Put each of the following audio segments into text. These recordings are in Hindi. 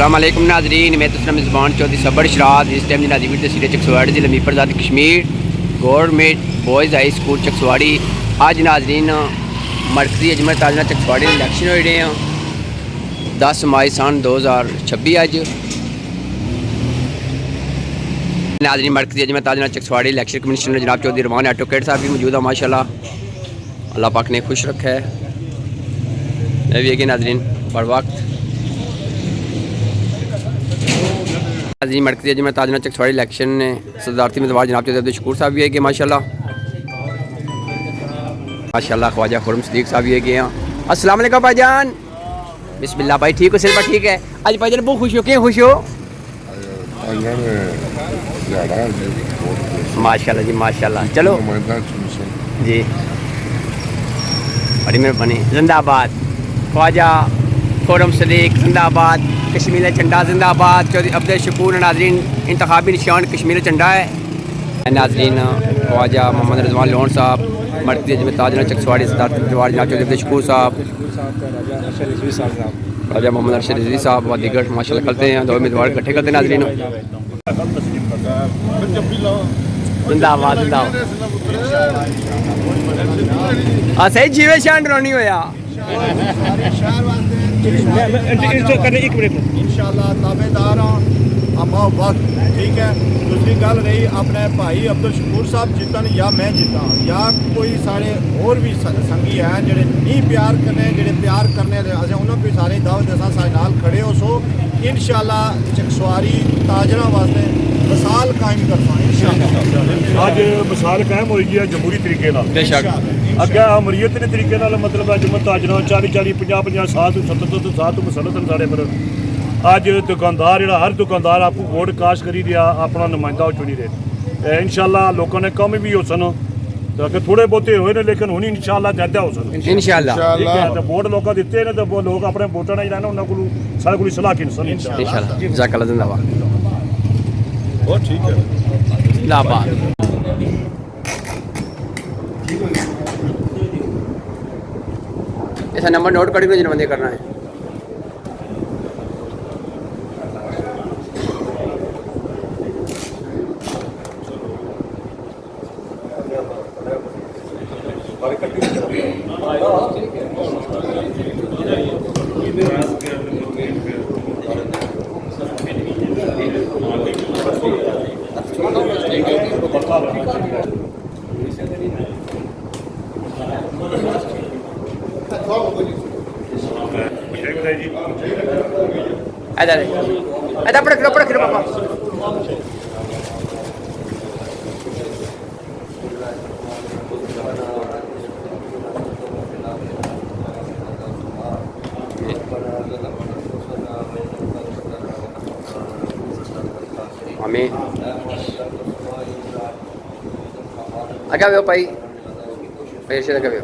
अस्सलाम वालेकुम नाज़रीन, मैं तस्लीम ज़बान चौधरी सबर शराद इस टाइम नाजीवीर तहसील चकसवाड़ी ज़िला मीरपुर ज़ात Kashmir government boys high school Chakswari. अज नाज़रीन मरकज़ी अजमत ताजना चकसवाड़ी इलैक्शन हो रहे हैं 10 मई सन 2026। अज नाज़रीन मरकज़ी अजमत ताजना चकसवाड़ी इलैक्शन कमिश्नर जनाब चौधरी रमान एडवोकेट साहब भी मौजूद है। माशाल्लाह अल्लाह पाक ने खुश रखा है। मैं भी है नाज़रीन बर वक्त जी मरकज़ी अजमत ताजना चकसवाड़ी इलेक्शन ने सदारती उम्मीदवार जनाब चौधरी अब्दुल शकूर साहब भी है कि माशाल्लाह ख्वाजा खुरम सदीक साहब भी है कि अस्सलाम वालेकुम भाईजान। बिस्मिल्लाह भाई, ठीक हो? सिलवा ठीक है। आज भाईजान बहुत खुश हो, क्यों खुश हो? माशाल्लाह जी माशाल्लाह। चलो जी, बड़ी मेहरबानी। जिंदाबाद ख्वाजा खुरम सदीक जिंदाबाद। कश्मीर झंडा जिंदाबाद। चौधरी अब्दुल शकूर। नाज़रीन इंतखाबी निशान कश्मीर झंडा है। नाज़रीन ख्वाजा मोहम्मद रिजवान लोन साहब मरकज़ी अजमत ताजना चकसवाड़ी सदारती उम्मीदवार जनाब चौधरी अब्दुल शकूर साहब, ख्वाजा मोहम्मद अरशद रिजवी साहब व दीगर माशाल्लाह करते हैं। दो उम्मीदवार इकट्ठे करते हैं। नाज़रीन जिंदाबाद जिंदाबाद। सही जीवे शान रोनी होया इंशाअल्लाह ताबेदार हम वक्त ठीक है। दूसरी गल रही अपने भाई अब्दुल शकूर साहब जितन या मैं जिता या कोई सारे और भी संगी हैं जेडे नहीं प्यार करने जेडे प्यार करने उन्होंने भी सारे दावत सारे नाल खड़े हो सो इंशाअल्लाह चकसवाड़ी ताजरा वास्ते मिसाल कायम करना इंशाअल्लाह। अज मिसाल कायम होई है जमहूरी तरीके अगे अमरीयत के तरीके मतलब अजमत ताजना 40-40 50-50 साल 70 साल तो मुसलत साढ़े पर अज दुकानदार जो हर दुकानदार आप वोट कास्ट करी दिया अपना नुमाइंदा चुनी रहे। इंशाअल्लाह लोगों ने कम भी हो सन तो अगर थोड़े बहुते हुए ने लेकिन हूँ इंशाअल्लाह ज्यादा हो सन इंशाअल्लाह। ठीक है, तो वोट लोग दिते ने तो वो लोग अपने वोटर ने जाना उन्होंने को सारे को सलाह की सन इंशाअल्लाह। जज़ाकल्लाह जिंदाबाद। बहुत ठीक है जिंदाबाद। ऐसा नंबर नोट करके जनबंदी करना है। पकड़ो पापा। आमीन। आगे आओ भाई, फिर से आगे आओ।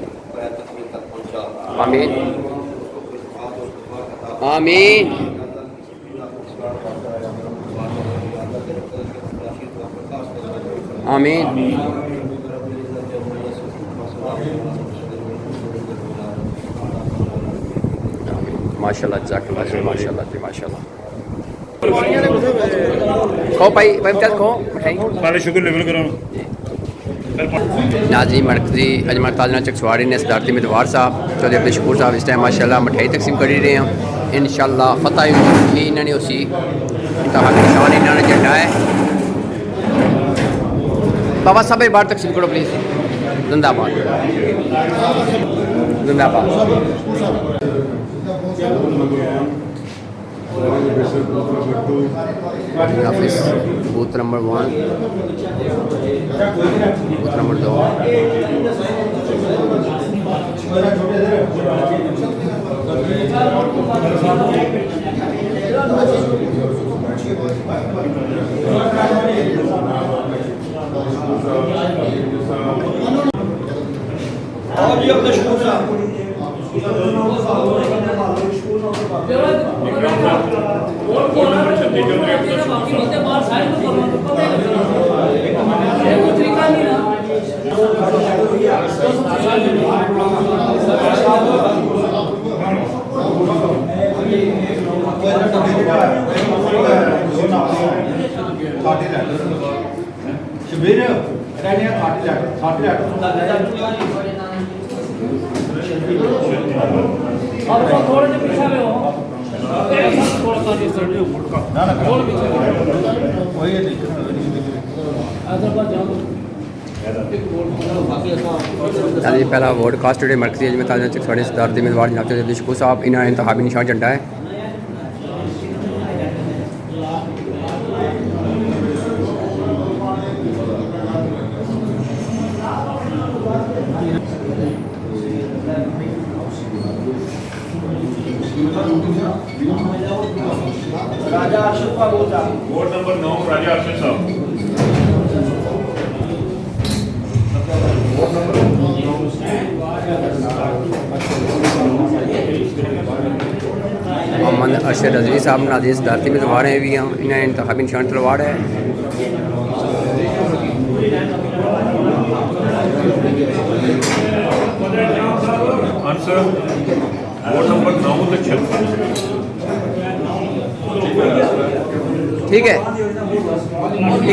आमीन आमीन। आमीन। माशाल्लाह जज़ाकल्लाह जी माशाल्लाह जी माशाल्लाह। खो भाई चल खो पहले शुगर लेवल करो। नाज़रीन मरकज़ी अजमत ताजना चकसवाड़ी ने सदारती उम्मीदवार साहब चौधरी अब्दुल शकूर साहब इस टाइम माशाल्लाह मिठाई तकसीम कर रहे हैं। इंशाअल्लाह फतह भी इन्होंने उसी इंतखाबी निशान इन्होंने झंडा है। बाबा साहब एक बार तकसीम करो प्लीज़। जिंदाबाद जिंदाबाद। Office booth number 1 booth number 2 Shabbir ਰਹਿਣੇ ਖਾਟੀ थोड़े से पीछे में हो थोड़ा सा डिस्टेंस हो ਨਾ ਨਾ थोड़ा पीछे ਕੋਈ ਨਹੀਂ अदर पर जाओ नाज़रीन पहला वोट कास्ट टुडे मरकज़ी अजमेर ताज़ा चकवाड़ी सदारती उम्मीदवार जनाब चौधरी शकूर साहब इन्हें इंतखाबी निशान झंडा है। वोट नंबर 9 राजा अरशद साहब। मोहम्मद अरशद रजवी साहब नाज़रीन सदारती उम्मीदवार हैं भी हैं इन्हें इंतखाबी निशान तलवार है। आंसर वोट नंबर 9 तो 56। ठीक है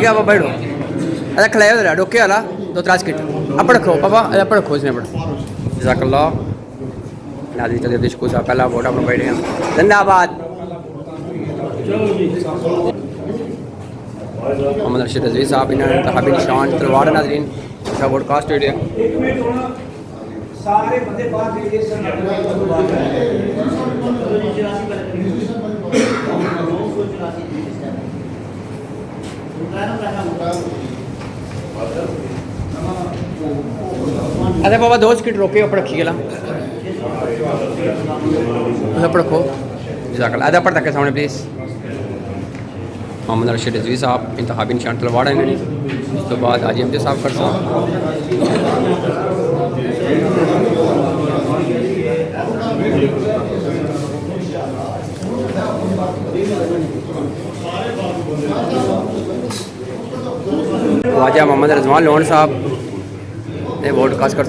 बाबा बैठो अच्छा खिलाया जरा डोके वाला 2-3 सेकंड अब रखो पापा अब रखो इसने जज़ाकल्लाह। नाज़रीन चौधरी शकूर साहब पहला वोट आप बैठे हैं। जिंदाबाद मोहम्मद अरशद रजवी साहब इन्हें इंतखाबी निशान तलवार है। नाज़रीन इसका वोट कास्ट हो गया। सारे बंदे बाहर भेजे अरे बाबा 2 सेकंड रोके ऊपर रखिए ला ऊपर रखो जज़ाकल्लाह आधा पर तक सामने प्लीज़। मोहम्मद अरशद रजवी साहब इंतखाबी निशान तलवार है इन्होंने उस तो बाद आजी अमजद साहब कर ख्वाजा मोहम्मद रजवान लोन साहब ने वोट कास्ट कर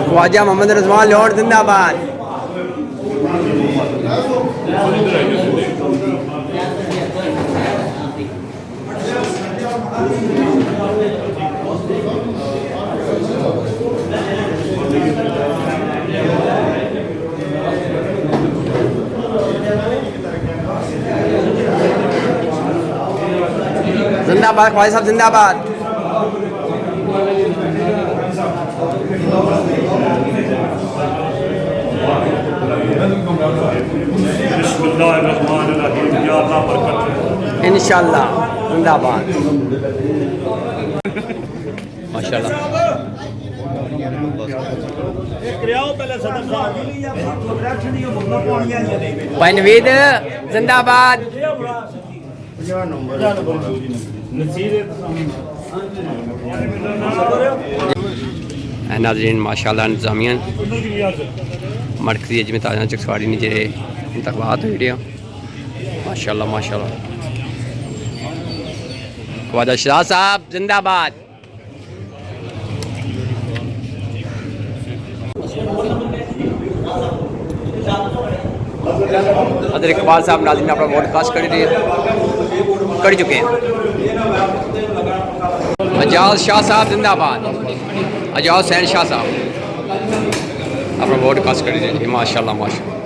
ख्वाजा मोहम्मद रजवान लोन जिंदाबाद। जिंदाबाद ख्वाजा साहब जिंदाबाद। इंशाअल्लाह जिंदाबाद माशाअल्लाह। भाई नवीद जिंदाबाद। नाज़रीन माशाअल्लाह इंतजामिया मरकज़ी अजमेर ताज़ा चकवाड़ी ने जे इंतखाबात हुए माशाअल्लाह माशाअल्लाह। ख्वाजा शाह साहब जिंदाबाद। अदर इकबाल साहब नाज़रीन ने अपना वोट कास्ट कर चुके हैं। अजाज शाह साहब जिंदाबाद। अजाज हुसैन शाह साहब अपना वोट कास्ट कर दीजिए माशाअल्लाह माशाअल्लाह।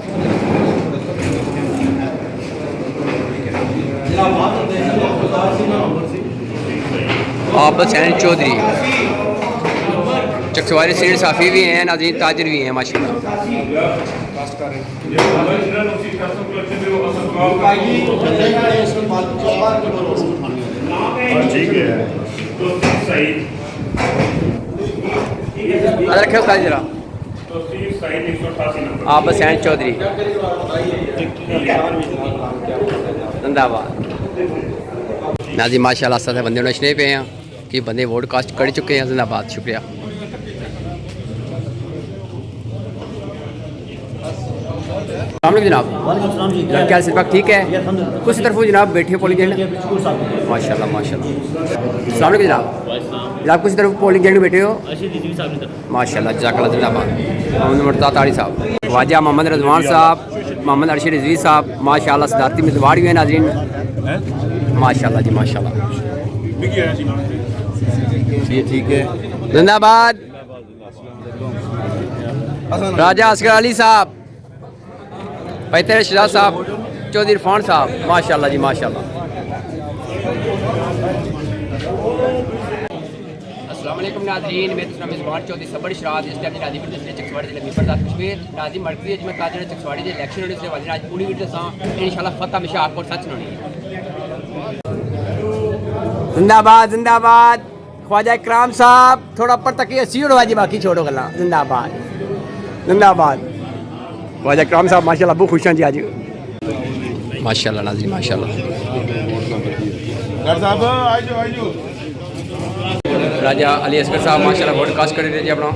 आप हुसैन चौधरी चकवारी सीनियर साफ़ी भी हैं नाज़रीन ताजिर भी हैं माशाअल्लाह। अदर रखे उसका जरा आप हुसैन चौधरी जिंदाबाद। नाज़रीन माशाअल्लाह से बंदे नशने पे हैं बाकी बंदे वोट कास्ट कर चुके हैं। जिंदाबाद, शुक्रिया। अलैकुम जनाब, क्या सिर्फ ठीक है? कुछ तरफ जनाब बैठे पोलिंग एजेंट, माशाल्लाह माशाल्लाह। सलाम जनाब, जनाब कुछ तरफ पोलिंग एजेंट बैठे हो? माशाल्लाह, जज़ाकल्लाह, जिंदाबाद। मोहम्मद मुर्तज़ा तारी साहब, ख्वाजा मोहम्मद रज़वान साहब, मोहम्मद अर्शद रिजवी साहब, माशाल्लाह सदारती उम्मीदवार भी हैं नाज़रीन, माशाल्लाह जी माशाल्लाह। ठीक है। जिंदाबाद। राजा असगर अली साहब, पैतर शहजाद साहब, चौधरी इरफान साहब, माशाल्लाह जी माशाल्लाह। अस्सलाम वालेकुम नाज़रीन, मैं तुम मेज़बान चौधरी सबर शराद इस टाइम नाज़रीन डिस्ट्रिक्ट चकवाड़ी जिले में बर्दाश्त कश्मीर नाज़रीन मरकज़ी में ताजर चकवाड़ी के इलेक्शन होने से वाले आज पूरी वीडियो सा इंशाल्लाह फतह हमेशा आपको सच होनी है। जिंदाबाद जिंदाबाद। ख्वाजा इकराम साहब थोड़ा ऊपर तक ही सीट हो जी, बाकी छोड़ो गल्ला। जिंदाबाद जिंदाबाद। ख्वाजा इकराम साहब माशाल्लाह बहुत खुश हैं जी आज, माशाल्लाह नाज़रीन माशाल्लाह। राजा अली असगर साहब माशाल्लाह वोट कास्ट कर रहे जी अपना।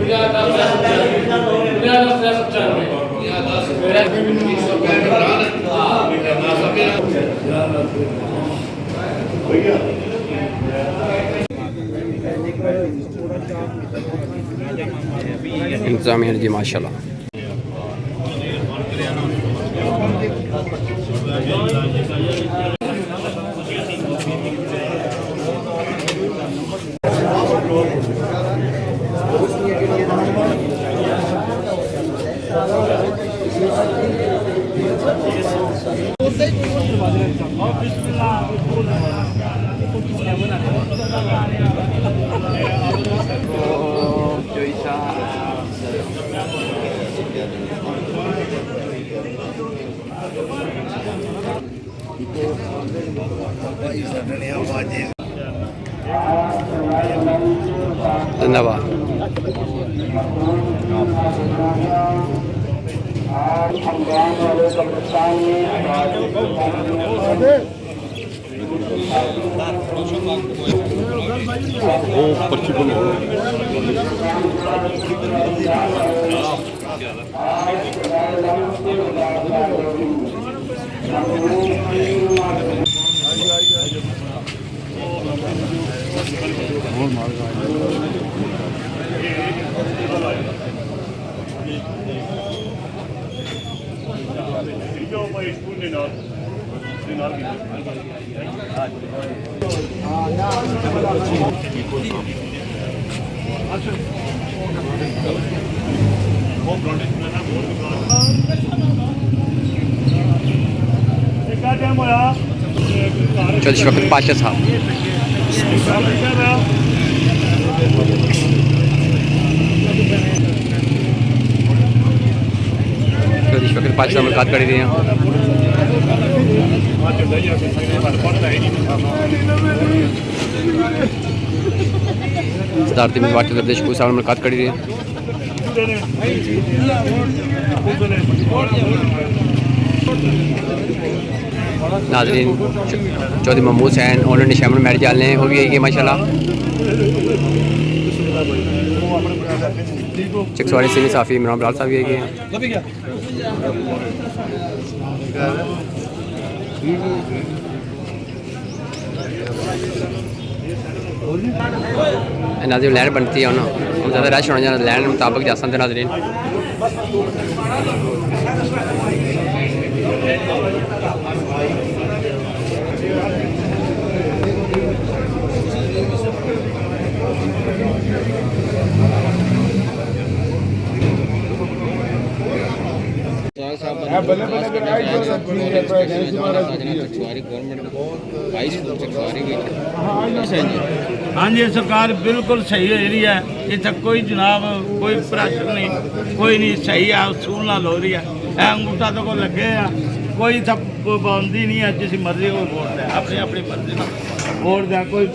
इंतजामिया जी माशाल्लाह। धन्यवाद। चौधरी शफकत पाशा साहब, चौधरी शफकत पाशा साहब मुलाकात कर रहे हैं। सदारती में वाटर प्रदेश को साहब मुलाकात कर रहे हैं। नाज़रीन चौधरी महमूद हुसैन उन्होंने शैमन मैरिज डालने वो भी आएगी माशाल्लाह। चकवाड़ी से भी साफ़ी इमरान बराल साहब भी आएगी। नाज़रीन लैंड बनती है ना, हम ज़्यादा रश होना चाहिए लैंड मुताबिक जा सकते नाज़रीन। हाँ जी सरकार बिल्कुल सही हो रही है, इतना कोई जनाब कोई प्रेशर नहीं, कोई नहीं, सही है, उसूल नाल हो रही है। अंगूठा तो को लगे है, कोई सब पाबंदी नहीं है, जिस मर्जी को वोट दे, अपनी अपनी मर्जी वोट दे कोई।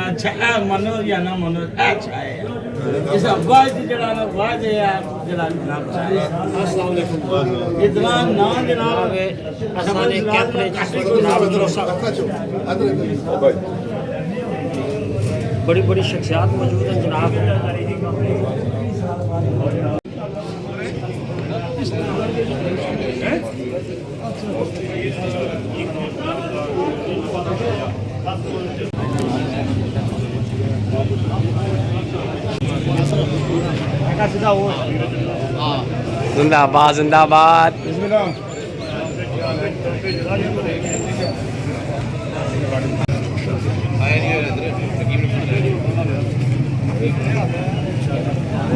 अच्छा है मनो या ना मनो अच्छा है इस आवाज जड़ा ना आवाज है यार जड़ा जनाब अस्सलाम वालेकुम इतना ना जनाब हमारे कैप्टन जनाब बड़ी बड़ी शख्सियत मौजूद है जनाब जिंदाबाद जिंदाबाद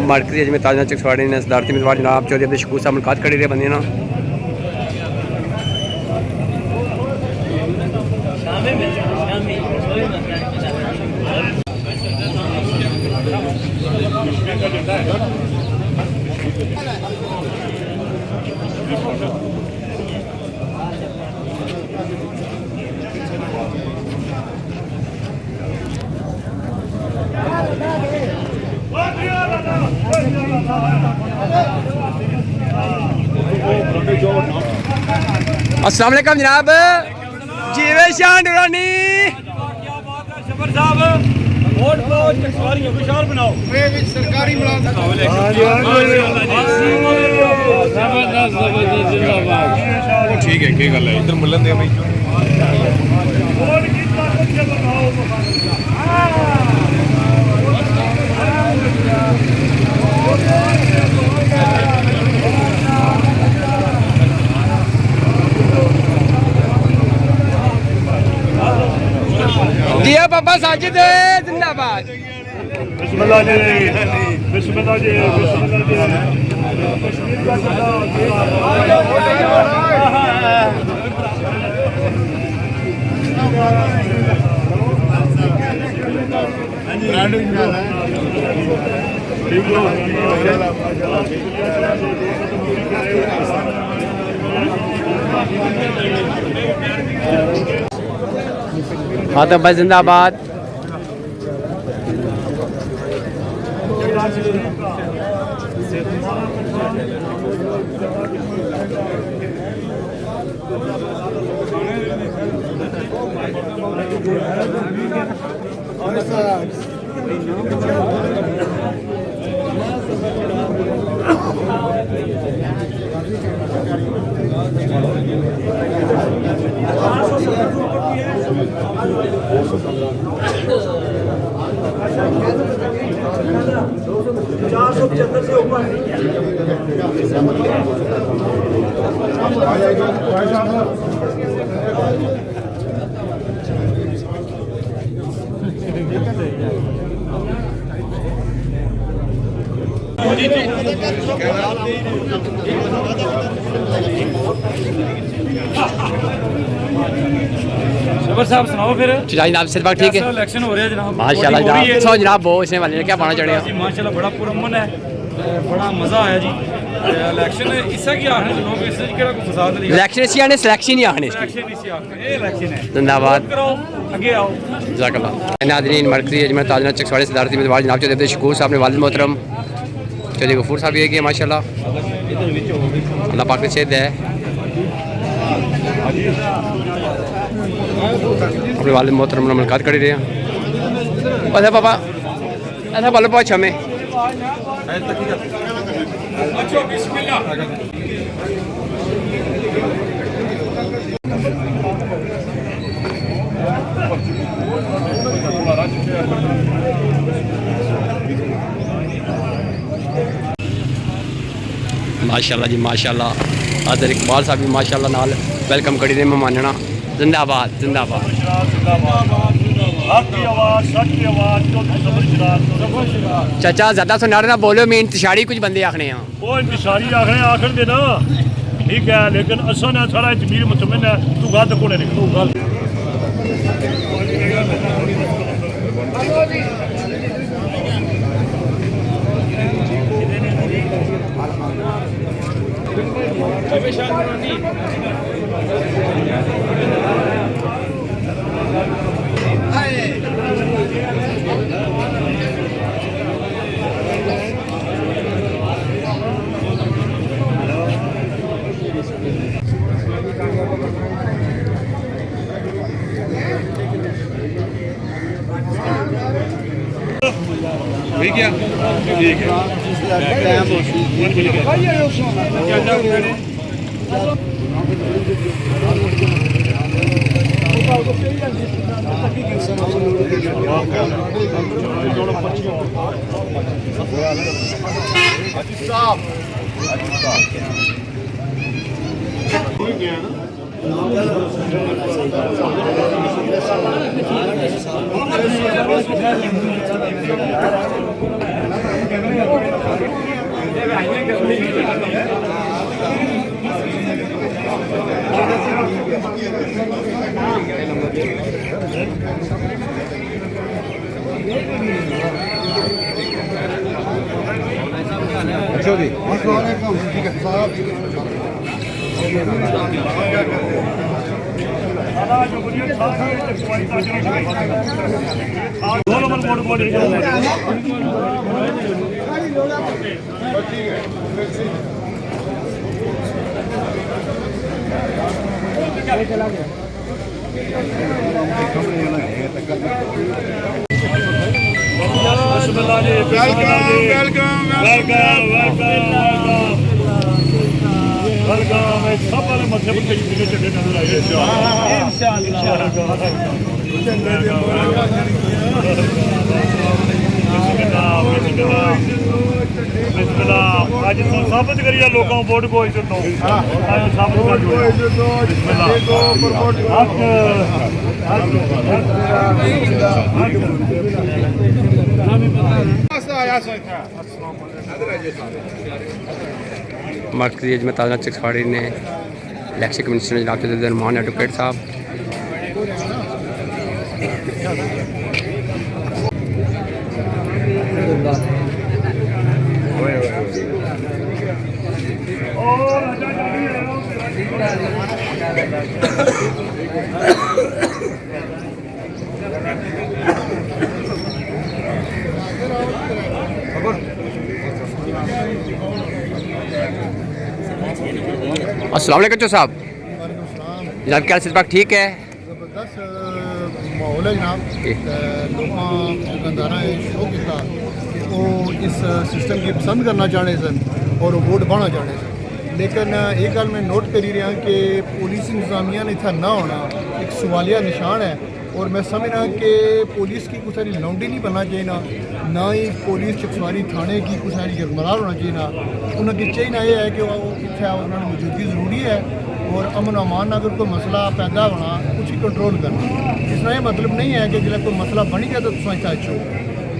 मरकजी अजमेर ताजना चकसवाड़ी ने सदारती उम्मीदवार जनाब चौधरी अब्दुल शकूर साहब मुलाकात करी रहे बंदे ना अस्सलाम वालेकुम जनाब जीवे शान दुरानी शबर साहब वोट पाओ चकसवारियों को शार बनाओ सरकारी ठीक है की गल है इधर मिलन दे भाई दिया बाबा साजिद जिंदाबाद बिस्मिल्लाह जी बिस्मिल्लाह जी बिस्मिल्लाह खातम भाई जिंदाबाद शबर साहब सुनाओ फिर जनाब सिर बात ठीक है इलेक्शन हो रहा है जनाब माशाल्लाह जनाब सो जनाब बहुत इसने वाले ने क्या पाना चढ़ेगा जी माशाल्लाह बड़ा पुरअमन है बड़ा मजा आया जी इलेक्शन इससे क्या आखने लोग इस केड़ा को फसाद नहीं इलेक्शन इसी आने सिलेक्शन ही आखने इसकी इलेक्शन इसी आखने ये इलेक्शन है जिंदाबाद करो आगे आओ जज़ाकल्लाह नाज़रीन मरकज़ी अजमेर ताजना चकसवाड़ी सदारती उम्मीदवार जनाब चौधरी अब्दुल शकूर साहब ने वालिद मोहतरम चौधरी गफूर साहब ये किया माशाल्लाह अल्लाह पाक ने सेहत है अपने वालिद मोहतरम ने मुलाकात करी रहे हैं अच्छा पापा ऐसा बोलो बहुत हमें माशाल्लाह जी माशाल्लाह आदर इकबाल साहब भी माशाल्लाह नाल वेलकम करी रहे मेहमानना जिंदाबाद जिंदाबाद चाचा ज्यादा सुना ना बोलो मैं इंतशारी कुछ बंदे आखने हैं वो इंतशारी आखने आखर दे ना ठीक है लेकिन असा ने सारा जमीर मुतमिन है तू गल कोने निकल तू गल बिस्मिल्लाह जी, वेलकम। सब वाले मसले पर कई झंडे नजर आए अज साबित करिए लोगों वोट को इज्जत दो, साबित कर मरकजी अजमत ताज़ा चिक्सवाड़ी ने इलेक्शन कमिश्नर जनाब रहमान एडवोकेट साहब अस्सलाम वालेकुम चो साहब। जनाब क्या हाल ठीक है? जबरदस्त माहौल है जनाब। लोगों दुकानदारा ने शो किया कि वो इस सिस्टम की पसंद करना चाहते सन और वोट पाना चाहते सन, लेकिन एक गल मैं नोट करी रहा कि पुलिस इंतजामिया ने इतना ना होना एक सवालिया निशान है। और मैं समझना कि पुलिस की कुछ सारी लौंडी नहीं बनना चाहिए, ना ही पुलिस चिक्सवाड़ी थाने की कुछ सारी गरमरार होना चाहिए। उन्होंने चाहिए यह है कि इतना उन्होंने मौजूदगी ज़रूरी है और अमन अमान अगर कोई मसला पैदा होना उसी कंट्रोल करना। इसका यह मतलब नहीं है कि जो कोई मसला बनी गया तो तुम इतना अच्छो।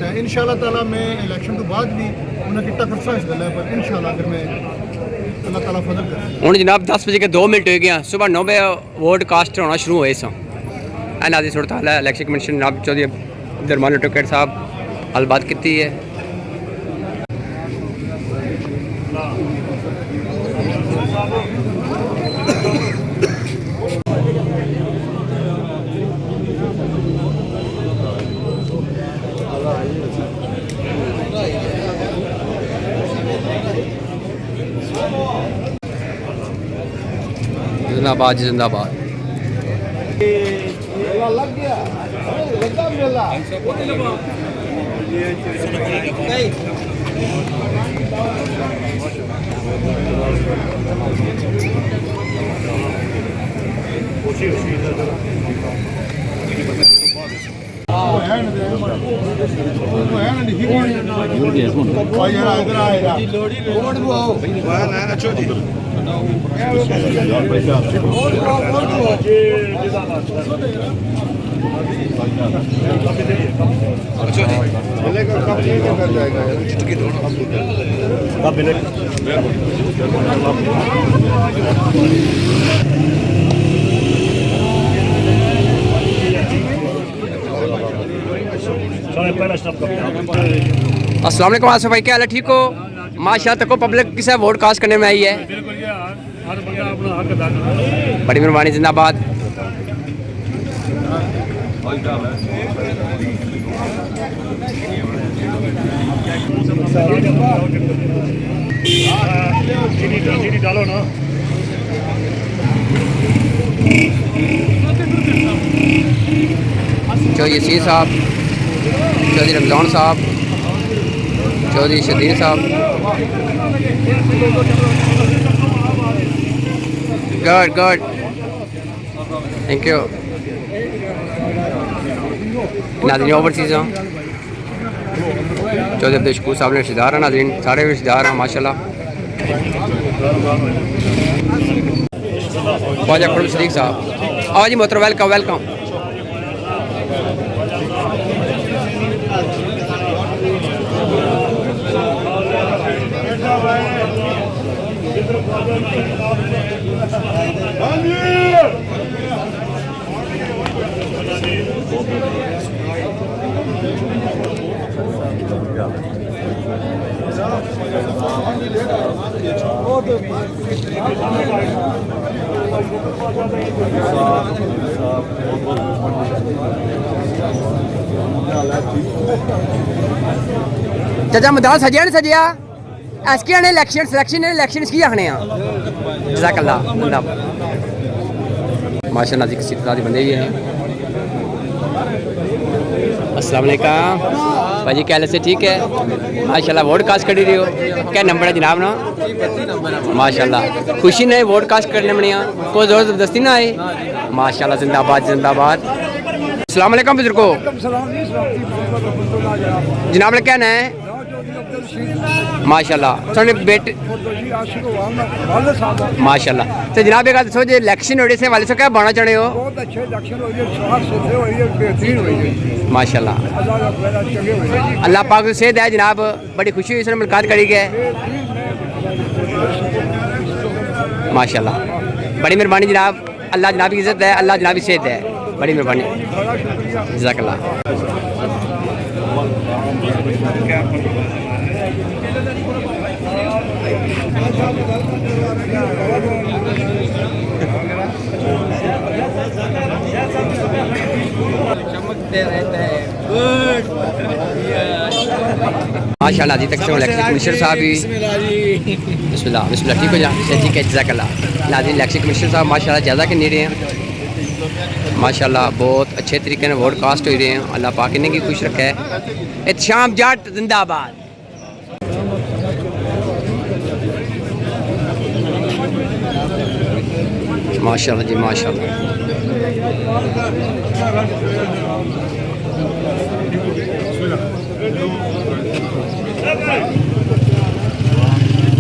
तो इंशाअल्लाह ताला मैं इलैक्शन तो बाद भी उन्हें कितना करसा इस गल पर इंशाअल्लाह अगर मैं अल्लाह ताला फजल कर। हूँ जनाब 10:02 हो गया, सुबह 9 बजे वोट कास्ट होना शुरू होए सा। नाज़रीन सूरत हाल है, इलेक्शन कमिश्नर जनाब चौधरी रहमान एडवोकेट साहब गलबात की है। जिंदाबाद जिंदाबाद। लग गया लगा मेला अस्सलाम वालेकुम आसिफ भाई, क्या हाल है? ठीक हो? माशाल्लाह तक पब्लिक किसे वोट कास्ट करने में आई है। बिल्कुल हर बंदा अपना हक अदा करे। बड़ी मेहरबानी, जिंदाबाद। चीनी डालो ना। चौधरी यसीर साहब, चौधरी रमज़ान साहब, चौधरी शदीर साहब। Good good, thank you. नाज़रीन ओवरसीज़ हैं, चौधरी अब्दुल शकूर साहब ने रिश्तेदार हैं। नाज़रीन सारे रिश्तेदार हैं माशाल्लाह। ख्वाजा खुर्रम सदीक साहब, आओ जी मोहतरम, वेलकम वेलकम। चाचा मैदान सजिया नहीं सजिया? एसके ने इलेक्शन सिलेक्शन की आखने जज़ाकल्लाह माशाल्लाह जी, किसी तरह बंदे भी हैं। अस्सलाम वालेकुम भाजी, क्या से ठीक है माशाल्लाह। वोट कास्ट कर रही हो, क्या नंबर है जनाब ना? माशाल्लाह, खुशी ने वोट कास्ट करने में कोई जोर जबरदस्ती ना आए। माशाल्लाह, जिंदाबाद जिंदाबाद। अस्सलाम वालेकुम बुजुर्गो, जनाब ने क्या ना है? माशाल्लाह, सोने बेटे माशाल्लाह। तो जनाब एक दसो जो इलेक्शन हो रही से वाले से क्या बनना चाहते हो? बहुत अच्छे इलेक्शन हो रही है, बेहतरीन हुई है माशाल्लाह। अल्लाह पाक से सेहत है जनाब, बड़ी खुशी हुई, इसने मुलाकात करी गए माशाल्लाह। बड़ी मेहरबानी जनाब, अल्लाह जनाब की इज्जत है, अल्लाह जनाब की सेहत है, बड़ी मेहरबानी, जज़ाकल्लाह। माशाल्लाह जी, तक से इलेक्शन कमिश्नर साहब भी बिस्मिल्लाह बिस्मिल्लाह, ठीक हो जा, ठीक है, जज़ाकल्लाह। नाज़रीन इलेक्शन कमिश्नर साहब माशाल्लाह ज़्यादा के नहीं रहे हैं माशाल्लाह, बहुत अच्छे तरीके से वोट कास्ट हो रहे हैं। अल्लाह पाक इन्हें की खुश रखा है। एहतशाम जाट जिंदाबाद। माशाल्लाह जी माशाल्लाह।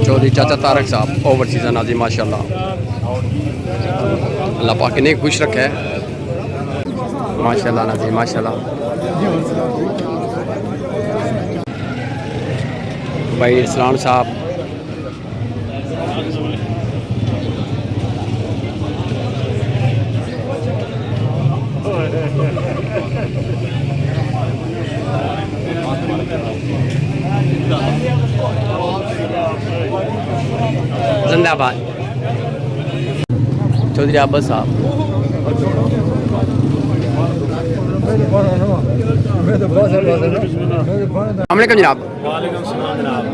चौधरी चाचा तारक साहब ओवरसीज़ नाज़रीन माशाल्लाह, अल्लाह पाक इन्हें खुश रखा है माशाल्लाह नाज़रीन माशाल्लाह। भाई इस्लाम साहब, जिंदाबाद। चौधरी अब्बास साहब, वालेकुम जनाब।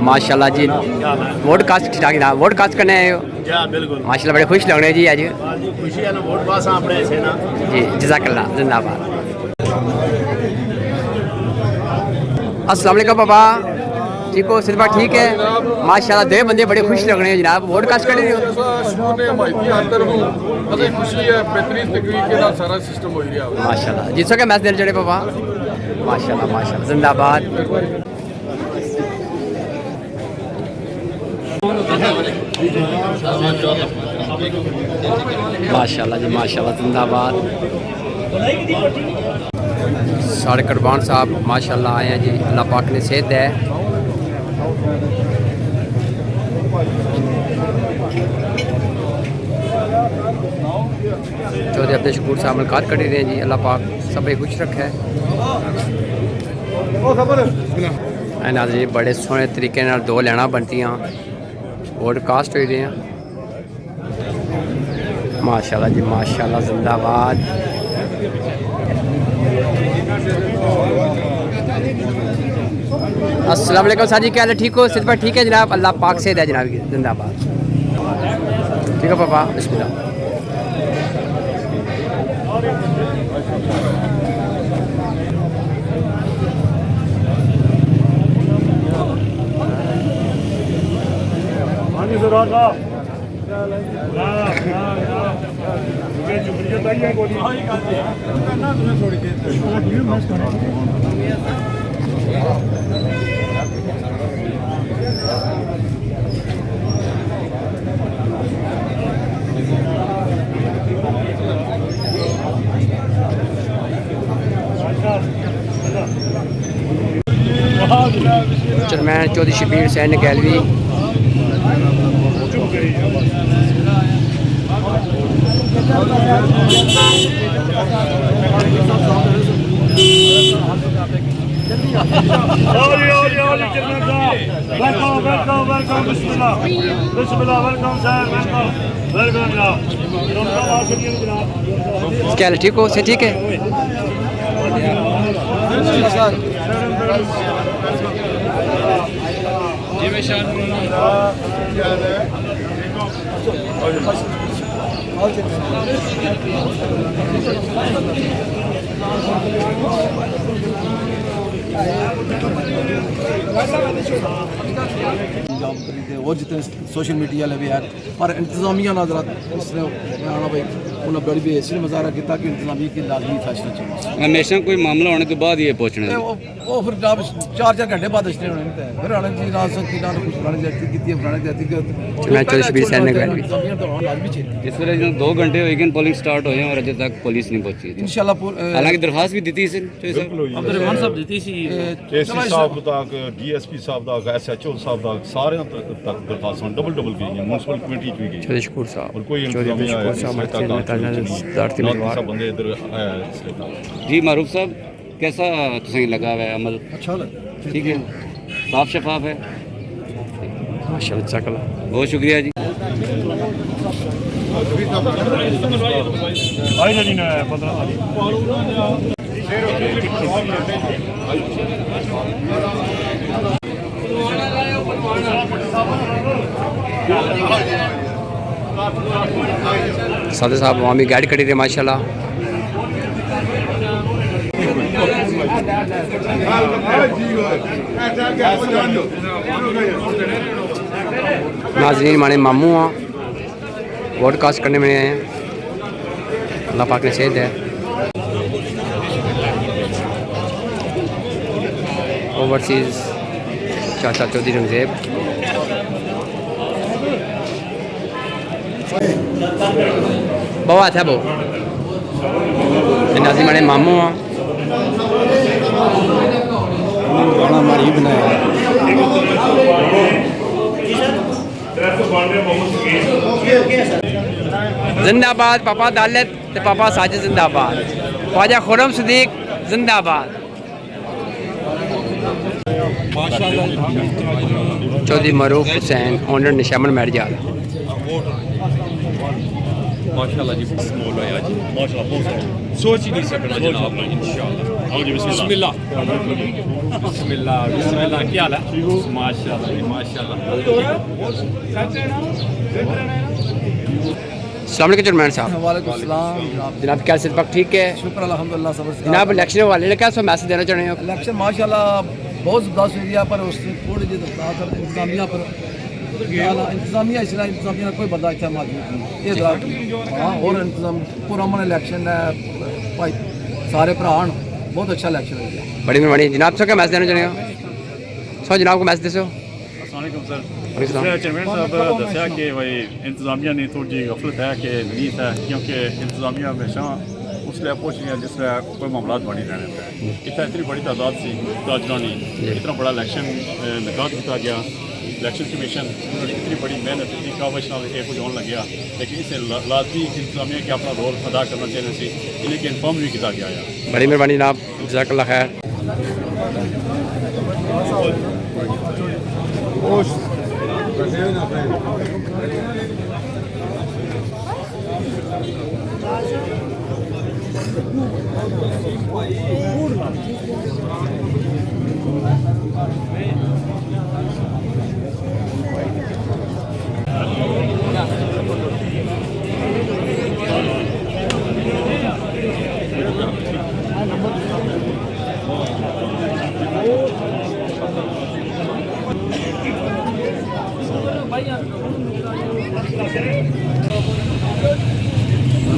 माशाल्लाह जी, वोट कास्ट ठीक ठाक जनाब, वोट कास्ट करने आए हो? माशाल्लाह, बड़े खुश लग रहे हैं जी आज। जी जज़ाकल्लाह, जिंदाबाद। अस्सलाम वालेकुम बाबा, ठीक हो? सिर्फ ठीक है माशाल्लाह, दो बंदे बड़े खुश लग रहे हैं जनाब, वोट कास्ट कर रहे हो? माशाल्लाह, जिसको क्या मैच देना चढ़े बाबा, माशाल्लाह माशाल्लाह, जिंदाबाद। माशाल्लाह जी माशाल्लाह, जिंदाबाद। साढ़े कुर्बान साहब माशाल्लाह आए हैं जी, अल्लाह पाक ने सेहत है। चौधरी अब्दुल शकूर साहब मुलाकात कर रहे हैं जी, अल्लाह पाक सब खुश रखा है। नाज़रीन बड़े सोहने तरीके दो लैना बनती वोट कास्ट हो रहे हैं। माशाल्लाह जी माशाल्लाह, जिंदाबाद। अस्सलाम वालेकुम साजी, क्या हाल है? ठीक हो? सिद्ध पर ठीक है जनाब, अल्लाह पाक से है जनाब, जिंदाबाद। ठीक है पापा, बिस्मिल्लाह। हाँ जी सरदार साहब, जुमहूरियत आई है गोली। Chairman Chaudhary Shabir Hussain gallery. क्या हाल है? ठीक हो? से ठीक है? इंतजाम करी और जितने सोशल मीडिया वाले भी है पर इंतजामिया नजर इसने आना भाई उन्हें बड़ी बेहतरीन मुजाहरा किया कि इंतजामिया की लाजमी फैसला चाहिए। हमेशा कोई मामला होने के बाद ये पहुंचना है। वो फिर जब 4-4 घंटे बाद असने होने फिर आने जी रात की ना कुछ फलाने जाती की फलाने जाती चेयरमैन चौधरी शबीर हुसैन गैलरी। लाजमी चाहिए इस वजह 2 घंटे हो गए पोलिंग स्टार्ट हो और अजय तक पुलिस नहीं पहुंची। इंशाल्लाह। हालांकि दरखास्त भी दी थी सर अब्दुलरहमान साहब दी सी एसी साहब तक डीएसपी साहब तक एसएचओ साहब तक सारे तक दरखास्तां डबल गई हैं म्युनिसिपल कमेटी च भी गई चौधरी शकूर साहब, और कोई चौधरी इंतजामिया शकूर साहब सब बंदे इधर आया इसलिए तक जी। मारूफ साहब कैसा तुसें लगा हुआ है अमल? अच्छा लगा। ठीक है, साफ शफाफ है। माशाल्लाह, जज़ाकल्लाह। बहुत शुक्रिया जी। आई जी ने 15 सादे साहब वहाँ भी गाइड खड़ी थी माशाल्लाह। नाज़रीन माने मामू हाँ वोट कास्ट करने में आए हैं, अल्लाह पाक ने सेहत है। ओवरसीज़ चाचा चौधरी रंगजेब। बाबा था वो नाज़रीन माने मामू हाँ हमारी बनाया जिंदाबाद पापा अदालत ते पापा साजिद जिंदाबाद, ख्वाजा खुर्रम सदीक जिंदाबाद। चौधरी मरूफ हुसैन ऑनर निशामन मैरजाल। माशाल्लाह जी स्मॉल है आज माशाल्लाह बहुत सोच ही नहीं सकना जनाब ने इंशाल्लाह। आओ जी बिस्मिल्लाह बिस्मिल्लाह बिस्मिल्लाह। क्या हाल है? माशाल्लाह जी माशाल्लाह। अस्सलाम वालेकुम चेयरमैन साहब। वालेकुम सलाम जनाब। जनाब क्या सिद्ध पक ठीक है? शुक्र अल्हम्दुलिल्लाह सबर से। जनाब इलेक्शन वाले ने क्या सो मैसेज देना चाह रहे हो? इलेक्शन माशाल्लाह बहुत ज़बरदस्त एरिया पर उसने थोड़ी जी दफ्तार इंतजामिया पर इंतजामिया इसलिए इंतजामिया कोई बंदा इतना मौजूद नहीं ये हाँ और इंतजाम पूरा मन इलेक्शन है भाई सारे भरा बहुत अच्छा इलेक्शन हो गया। बड़ी मेहरबानी जनाब। सो क्या मैसेज देना चाह रहे हो? सो जनाब को मैसेज दसो। सर चेयरमैन साहब दसिया कि भाई इंतजामिया ने थोड़ी जी गफलत है कि नीत है क्योंकि इंतजामिया हमेशा उसले पहुँचनी जिसले कोई मामला बनी रहने पे इतना इतनी बड़ी तादाद से ताजरा ने इतना बड़ा इलेक्शन निकाल किया गया। इलेक्शन कमीशन इतनी बड़ी मेहनत इतनी कावश एक कुछ होने लग गया लेकिन इसे लाजमी इंतजामिया के अपना रोल अदा करना चाहिए सी इन्हें इन्फॉर्म भी किया गया है। बड़ी मेहरबानी जनाब, जज़ाकल्लाह खैर।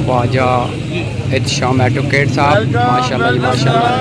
ख्वाजा एहतशाम एडवोकेट साहब, माशाल्लाह जी माशाल्लाह।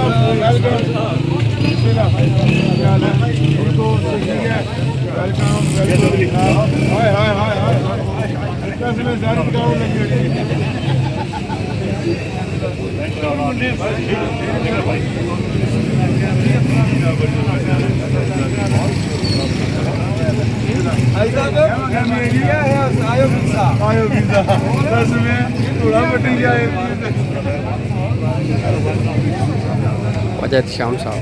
ख्वाजा एहतशाम साहब।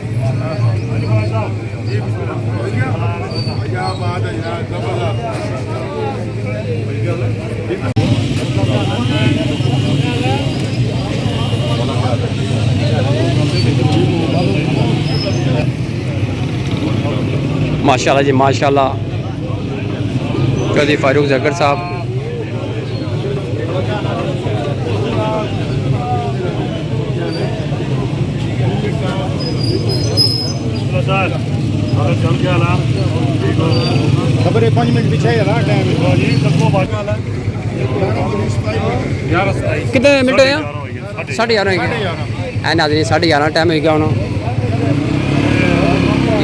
माशाल्लाह जी माशाल्लाह। चौधरी फारूक जकर साहब। खबर 5 मिनट पीछे है ना टाइम जी सबको कितने मिनट होए? 11:30 हो गए। ऐ नाज़रीन 11:30 टाइम हो गया होना।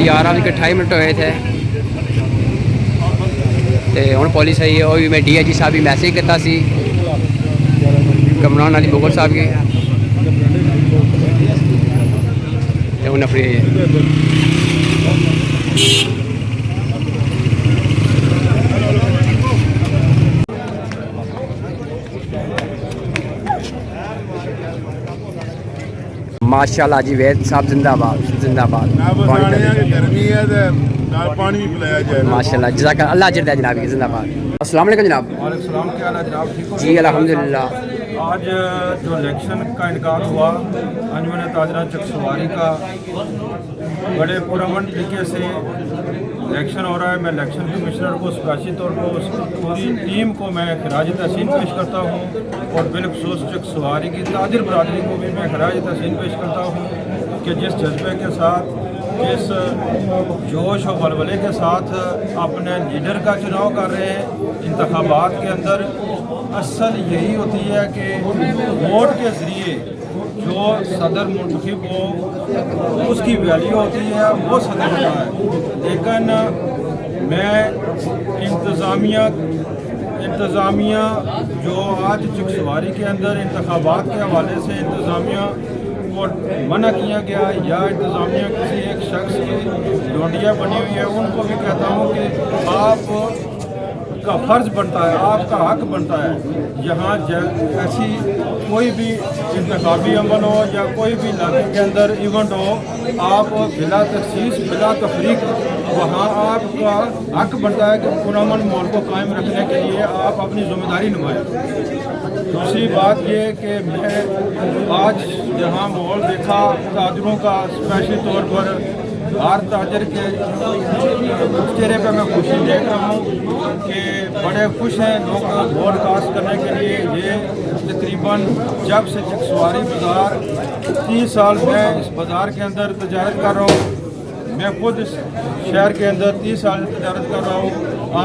11:28 मिनट होए थे ते हुण पुलिस आई है। वो भी मैं DIG साहब भी मैसेज किया सी कमरान अली मुगल साहब के उन्हें फ्री है। माशाल्लाह जी वैद साहब जिंदाबाद जिंदाबाद। गर्मी है तो पानी भी पिलाया जाए माशाल्लाह जज़ाक अल्लाह अजर दे जनाब जिंदाबाद। अस्सलाम वालेकुम जनाब। वालेकुम सलाम, क्या हाल है जनाब, ठीक हो? जी अल्हम्दुलिल्लाह। आज जो इलेक्शन का इनकार हुआ अंजुमन ताजरा चकसवारी का, बड़े पुरअमन तरीके से इलेक्शन हो रहा है। मैं इलेक्शन कमिश्नर को स्पेशली तौर पर उसकी पूरी टीम को मैं खराज तहसीन पेश करता हूँ और बिलखसूस चकसवारी की ताजिर बरादरी को भी मैं खराज तहसीन पेश करता हूँ कि जिस जज्बे के साथ, जिस जोश और बलबले के साथ अपने लीडर का चुनाव कर रहे हैं। इंतखाबात के अंदर असल यही होती है कि वोट के ज़रिए जो सदर मुंतखब हो उसकी वैल्यू होती है, वो सदर होता है। लेकिन मैं इंतज़ामिया जो आज चकसवारी के अंदर इंतखाबात के हवाले से इंतज़ामिया को मना किया गया या इंतज़ामिया किसी एक शख्स की लोंडिया बनी हुई है, उनको भी कहता हूँ कि आप का फ़र्ज़ बनता है, आपका हक बनता है यहाँ ऐसी कोई भी इंतखाबी अमल हो या कोई भी इलाके के अंदर इवेंट हो, आप बिला तखसीस बिला तफरीक वहाँ आपका हक बनता है कि पुरअमन माहौल को कायम रखने के लिए आप अपनी जिम्मेदारी निभाएं। दूसरी बात ये कि मैं आज यहाँ माहौल देखा ताजरों का, स्पेशली तौर पर हर ताजर के चेहरे पे मैं खुशी देख रहा हूँ कि बड़े खुश हैं लोग वोट कास्ट करने के लिए। ये तकरीबन जब से चकसवारी बाज़ार 30 साल मैं इस बाज़ार के अंदर तजारत कर रहा हूँ, मैं खुद इस शहर के अंदर 30 साल तजारत कर रहा हूँ।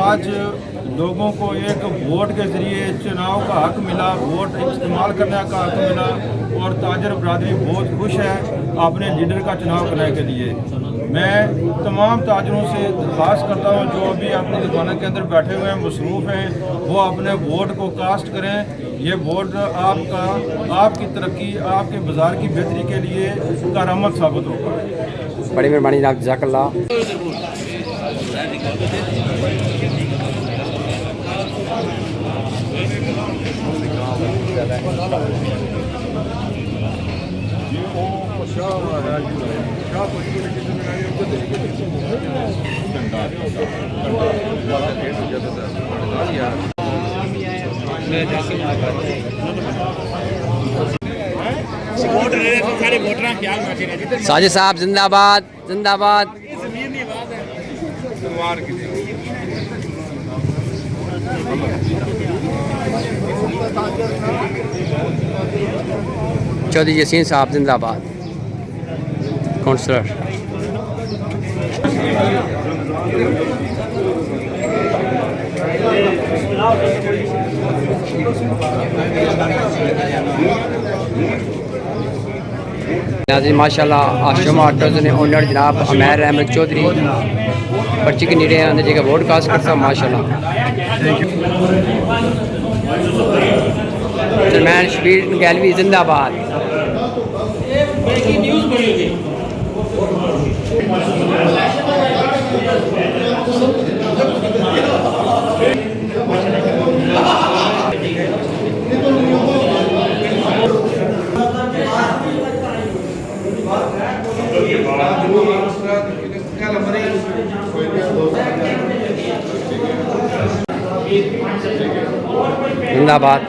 आज लोगों को एक वोट के ज़रिए चुनाव का हक मिला, वोट इस्तेमाल करने का हक मिला और ताजर बरादरी बहुत खुश है अपने लीडर का चुनाव करने के लिए। मैं तमाम ताजरों से दरख्वास्त करता हूँ जो अभी अपनी दुकानों के अंदर बैठे हुए हैं, मसरूफ़ हैं, वो अपने वोट को कास्ट करें। ये वोट आपका, आपकी तरक्की, आपके बाज़ार की बेहतरी के लिए कारआमद साबित होगा। बड़ी मेहरबानी जनाब, जज़ाकल्लाह। साजिद साहब जिंदाबाद जिंदाबाद। चौधरी यासीन साहब जिंदाबाद काउंसलर। नाज़रीन माशाल्लाह आश्रम ऑटोज़ ने ओनर जनाब अमैर अहमद चौधरी पर्ची के नीड़े आने जगह वोट कास्ट करता माशाल्लाह। सलमान शबीर गैलवी जिंदाबाद। जिंदाबाद।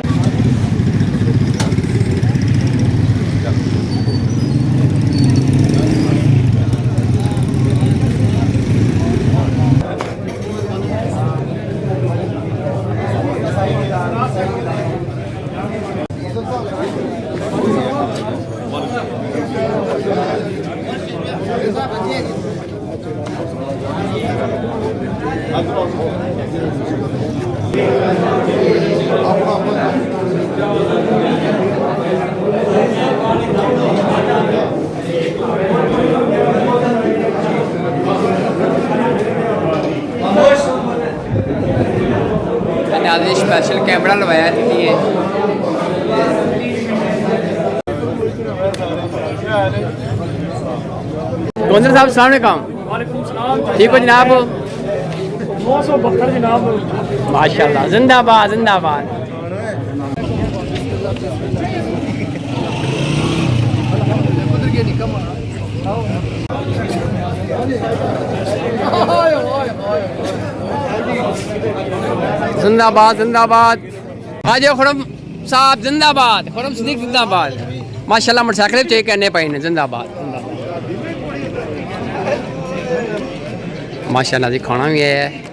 नाज़रीन स्पेशल कैमरा लगवाया थी ये। कौंसलर साहब अस्सलाम वालेकुम। ठीक हो जनाब? 272 जनाब। माशाल्लाह जिंदाबाद जिंदाबाद। जिंदाबाद जिंदाबाद। आज खुरम साहब जिंदाबाद। खुरम सिद्दीक जिंदाबाद। माशाल्लाह मोटरसाइकिल चेक करने पाए ने जिंदाबाद। माशाल्लाह जी खाना भी है।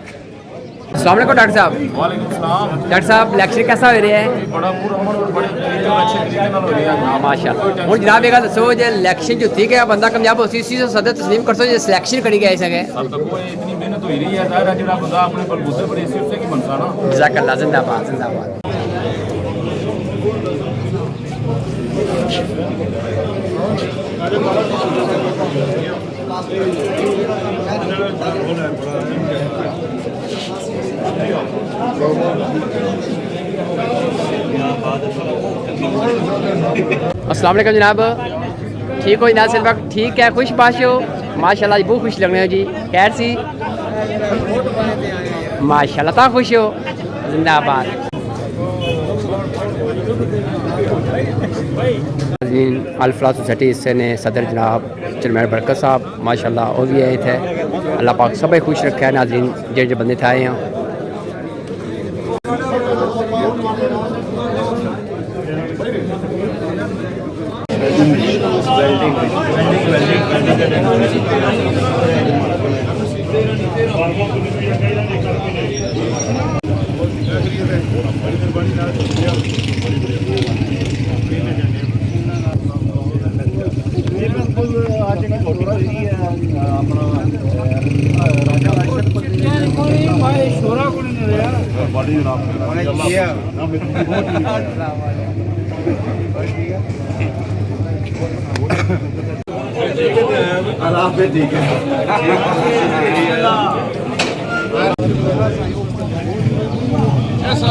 अस्सलाम वालेकुम डॉक्टर साहब। वालेकुम सलाम। डॉक्टर साहब इलेक्शन कैसा हो रहा है? बड़ा पूरा बड़े अच्छे तरीके नाल हो रहा है। माशाल्लाह। हुण जनाब एक गल दसो जे इलेक्शन जुत्ती गया बंदा कामयाब हो सी से सदर तस्लीम कर सो जे सिलेक्शन करी गए सके सब तक कोई इतनी मेहनत हो रही है जाहिर है जेड़ा बंदा अपने बलबूते पर इसी से की बनसा ना। जज़ाकल्लाह जिंदाबाद जिंदाबाद। अस्सलाम वालेकुम जनाब। ठीक हो जनाब? सिलवा ठीक है, खुश बाश हो? माशाल्लाह जी बहुत खुश लग रहे हो जी। खैर सी माशाल्लाह ता खुश हो जिंदाबाद। अल्फला सोसाइटी से ने सदर जनाब चरमैन बरकत साहब माशाल्लाह वो भी आए थे। अल्लाह पाक सब खुश रखा है। नाज़रीन जो बंदे थे आए हैं।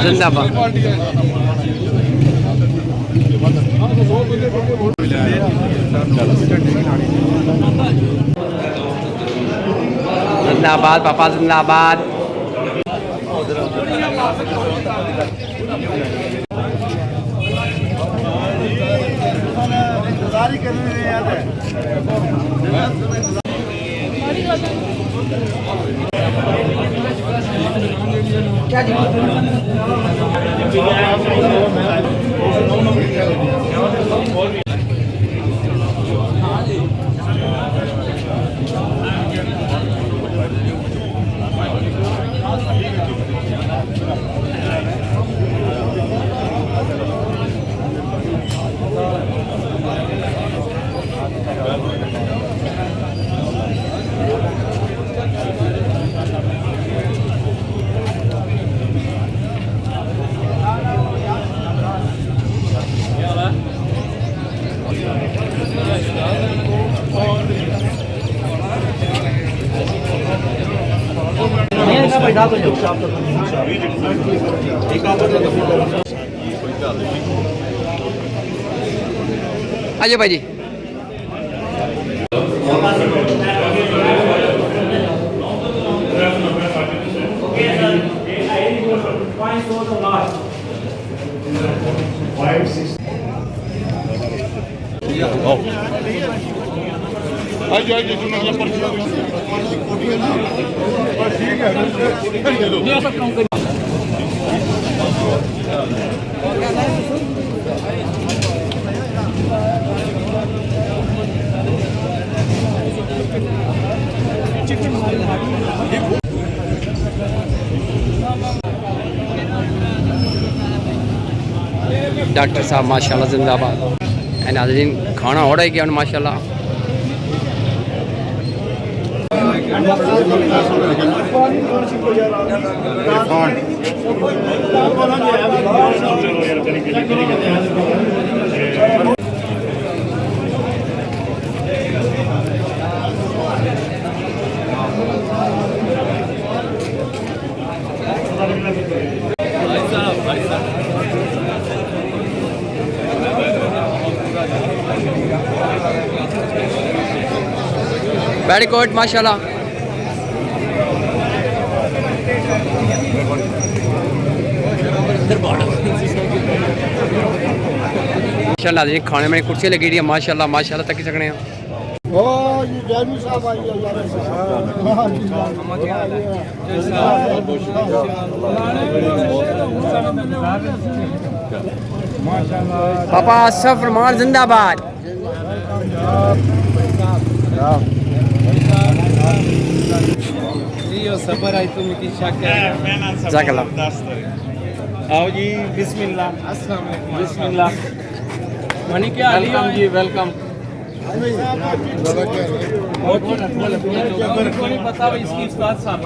जिंदाबाद। जिंदाबाद पापा जिंदाबाद। आइए भाई जी। डॉक्टर साहब माशाल्लाह जिंदाबाद। नाज़रीन खाना हो रहा है क्या माशाल्लाह। वेरी गुड माशाल्लाह। माशाल्लाह जी खाने में कुर्सी लगी हुई है माशाल्लाह माशाल्लाह तक ही सकने हैं। पापा असफ रमान जिंदाबाद। सफर आई तुम की आओ जी बिस्मिल्लाह अस्सलाम वालेकुम बिस्मिल्लाह मनी क्या वेलकम जी वेलकम कोई पता भाई इसकी उस्ताद साहब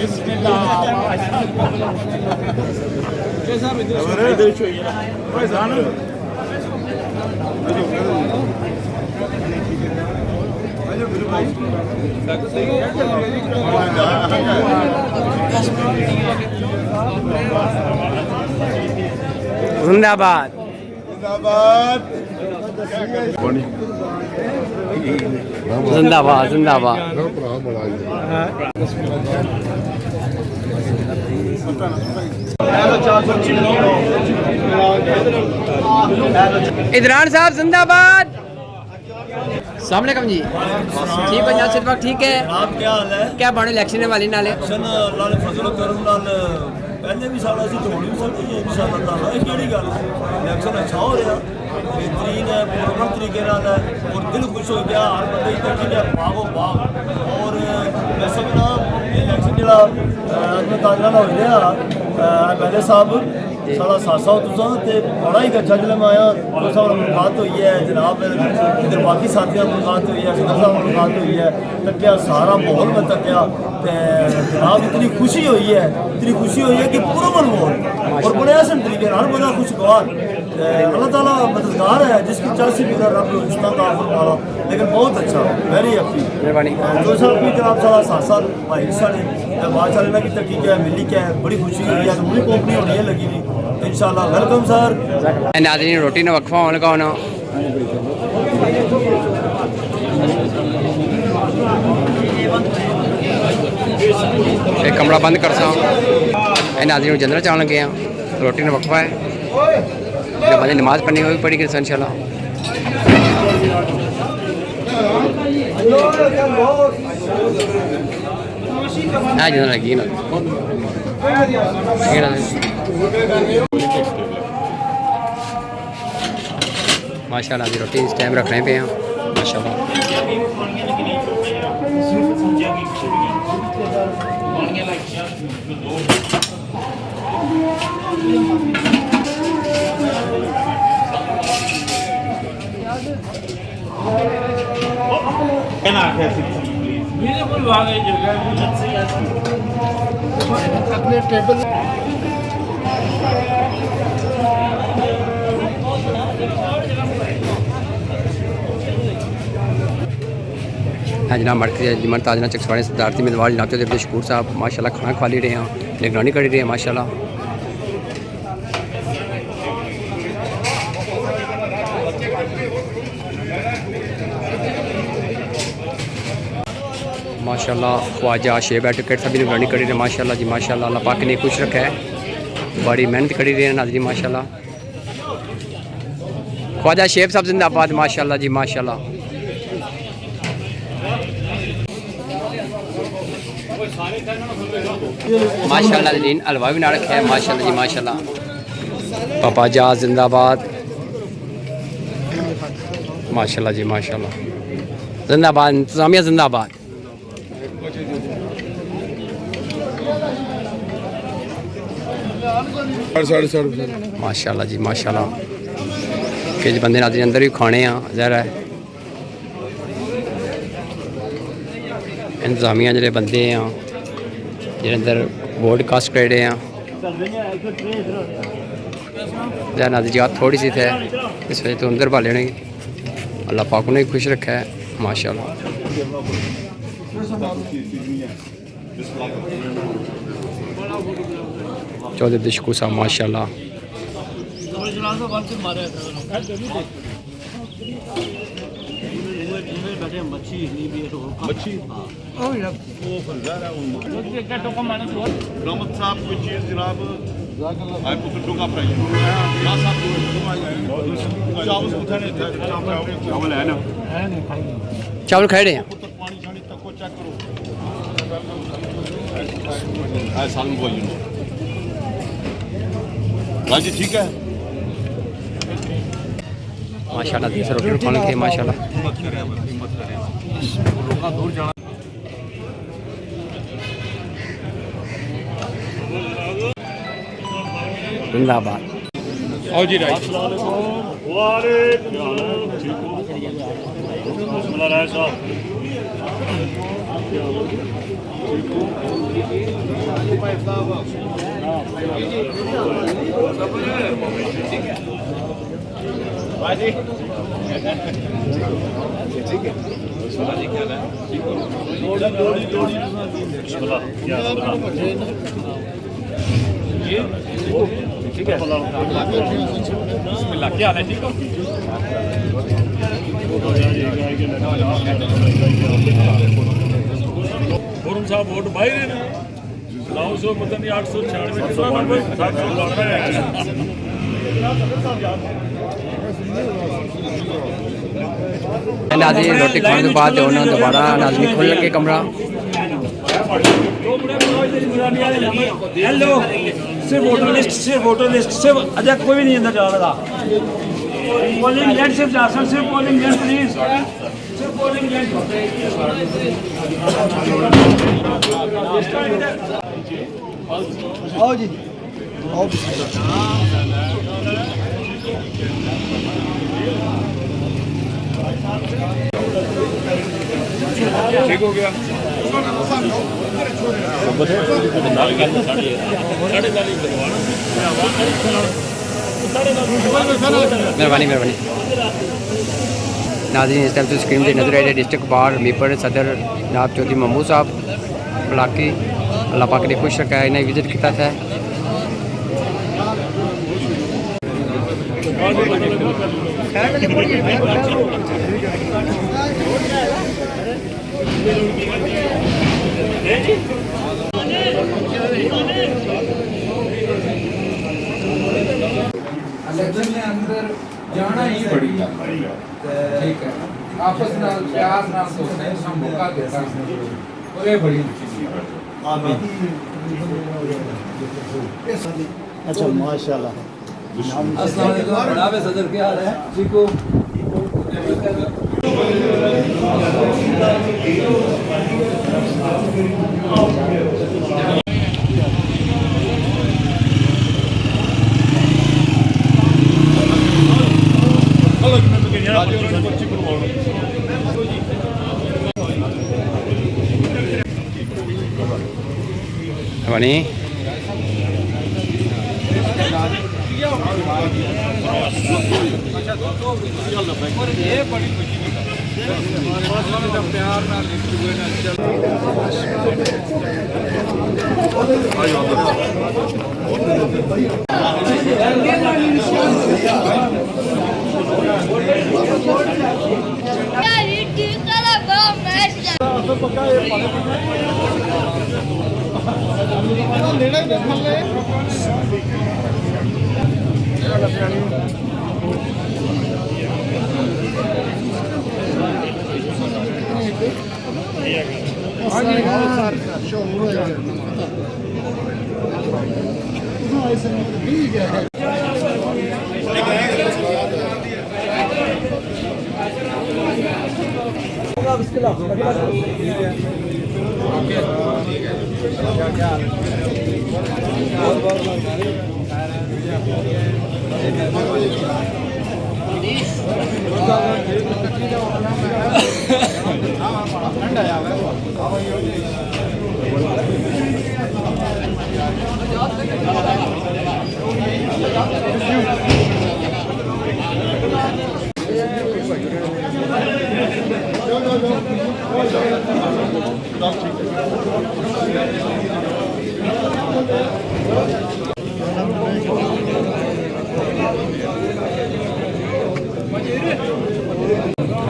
बिस्मिल्लाह इधर चाहिए कोई जानो जिंदाबाद जिंदाबाद जिंदाबाद। इदरान साहब जिंदाबाद। अस्सलाम वालेकुम जी। ठीक हो जनाब सिर्फ ठीक है। आप क्या हाल है? क्या बने इलेक्शन वाले नाले अल्लाह ने फजल करम नाल पहले भी साढ़ा सी होनी भी सकती है इंशाअल्लाह ताला। ये केड़ी गल इलेक्शन अच्छा हो रहा बेहतरीन है पुरअमन तरीके नाल है और दिल खुश हो गया हर बंदे की तरक्की है बागो बाग। और मैं समझना इलेक्शन जो ताजा हो रहा एमएलए साहब साढ़ा सासा हो तुसा ते बड़ा ही अच्छा जिसलै मैं आया तो साहब मुलाकात हुई है जनाब इधर बाकी साथियों मुलाकात हुई है सदर साहब मुलाकात हुई है तक्या सारा माहौल में तक्या जनाब इतनी खुशी हुई है कि पुरअमन माहौल और बड़े आसान तरीके हर बंदा खुशगवार अल्लाह ताला मददगार है जिसकी चासी मेरा रब रिश्ता का फरमाना लेकिन बहुत अच्छा वेरी हैप्पी तो साहब भी जनाब सारा सासा भाई साढ़े बात चलना की तकी क्या मिली क्या है बड़ी खुशी हुई है तो पूरी कंपनी होनी है लगी हुई इंशाल्लाह वेलकम सर। नाज़रीन रोटी ने वक्फा होने का होना एक कमरा बंद कर सा नाज़रीन जनरल चाल लगे हैं रोटी ने वक्फा है जब बंदे नमाज पढ़नी होगी पढ़ी कर इंशाल्लाह। हाँ जनरल लगी ना माशाल्लाह जी रोटी इस टाइम रखने पे हैं माशाल्लाह। अपने टेबल है जनाब मरकज़ जिमन ताजना चकसवानी सदारती मेदवार जनाब चौधरी अब्दुल शकूर साहब माशाल्लाह खाना खा ले रहे हैं, निगरानी कर रहे हैं माशाल्लाह। माशाल्लाह ख्वाजा शेब एडवोकेट सभी निगरानी कर रहे हैं माशाल्लाह जी माशाल्लाह। अल्लाह पाक ने खुश रखा है, बड़ी मेहनत कर रहे हैं नाज़रीन माशाल्लाह। ख्वाजा शेब साहब जिंदाबाद माशाल्लाह जी माशाल्लाह। माशाल्लाह नाज़रीन हलवा भी ना रखा है माशाल्लाह जी माशाल्लाह। पापा जाज जिंदाबाद माशाल्लाह जी माशाल्लाह। जिंदाबाद इंतज़ामिया जिंदाबाद। माशाल्लाह जी माशाल्लाह। किस बंदे नाज़रीन अंदर भी खाने ज़रा है इंतज़ामिया जो बंदे हैं जो अंदर ब्रॉडकास्ट कर रहे हैं नाज़रियात थोड़ी सी थे इस वजह तो अंदर भाले ने अल्लाह पाक ने खुश रखा है माशाल्लाह। चौधरी अब्दुल शकूर साहब माशाल्लाह। साहब कोई चीज़ जनाब आपको तो टोका प्राइस चावल है ना, चावल खा रहे हैं पानी शानी तक को चेक करो साल में बोलिए राजी ठीक है माशाल्लाह। तीसरा रोटी खाने के माशाल्लाह। जिंदाबाद। आओ जी राय ठीक है क्या हाल है ठीक हो फोरम साहब वोट भाई 900 पता नहीं 896 नाज़रीन रोटी खाने के बाद उन्होंने दोबारा नाज़रीन खोल लगे कमरा। हेलो सिर्फ वोटर लिस्ट सिर्फ अजय कोई भी नहीं अंदर जा रहा। पोलिंग एजेंट सिर्फ जा सकते, सिर्फ पोलिंग एजेंट प्लीज, सिर्फ पोलिंग एजेंट। आओ जी आओ। ठीक हो गया मेहरबानी मेहरबानी। नाज़रीन इस टाइम से स्क्रीन पर नजर आ रहे डिस्ट्रिक्ट बार मीपर सदर जनाब चौधरी महमूद साहब ब्लाकी अल्लाह पाक ने खुश रखा है, इन्हें विजिट किया था। इलेक्शन में अंदर जाना ही बड़ी ठीक है, आपस में प्यार ना सोचने का मौका देता है और ये बड़ी अच्छा माशाल्लाह। अस्सलाम वालेकुम जनाब सदर क्या हाल है ठीक हो। बनी ये बड़ी खुशी की बात है।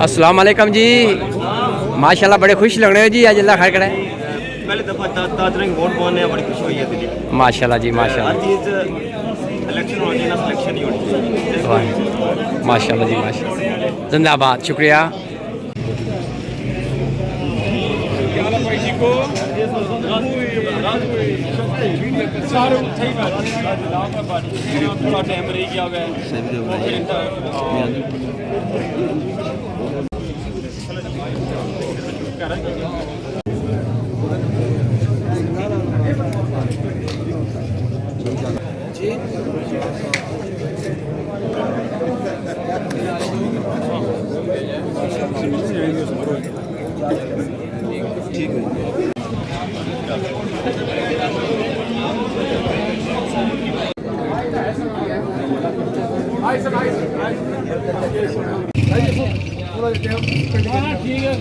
अस्सलाम वालेकुम जी, माशाल्लाह बड़े खुश लग रहे हो जी, आज अल्लाह खैर करे। पहले दफा ताजरंग वोट पाने बड़ी खुशी हुई है दिल्ली। माशाल्लाह जी हर माशाल्लाह चीज इलेक्शन होनी चाहिए ना, सिलेक्शन ही होनी चाहिए। माशाल्लाह जी माशाल्लाह, जिंदाबाद, शुक्रिया। थोड़ा टाइम रह गया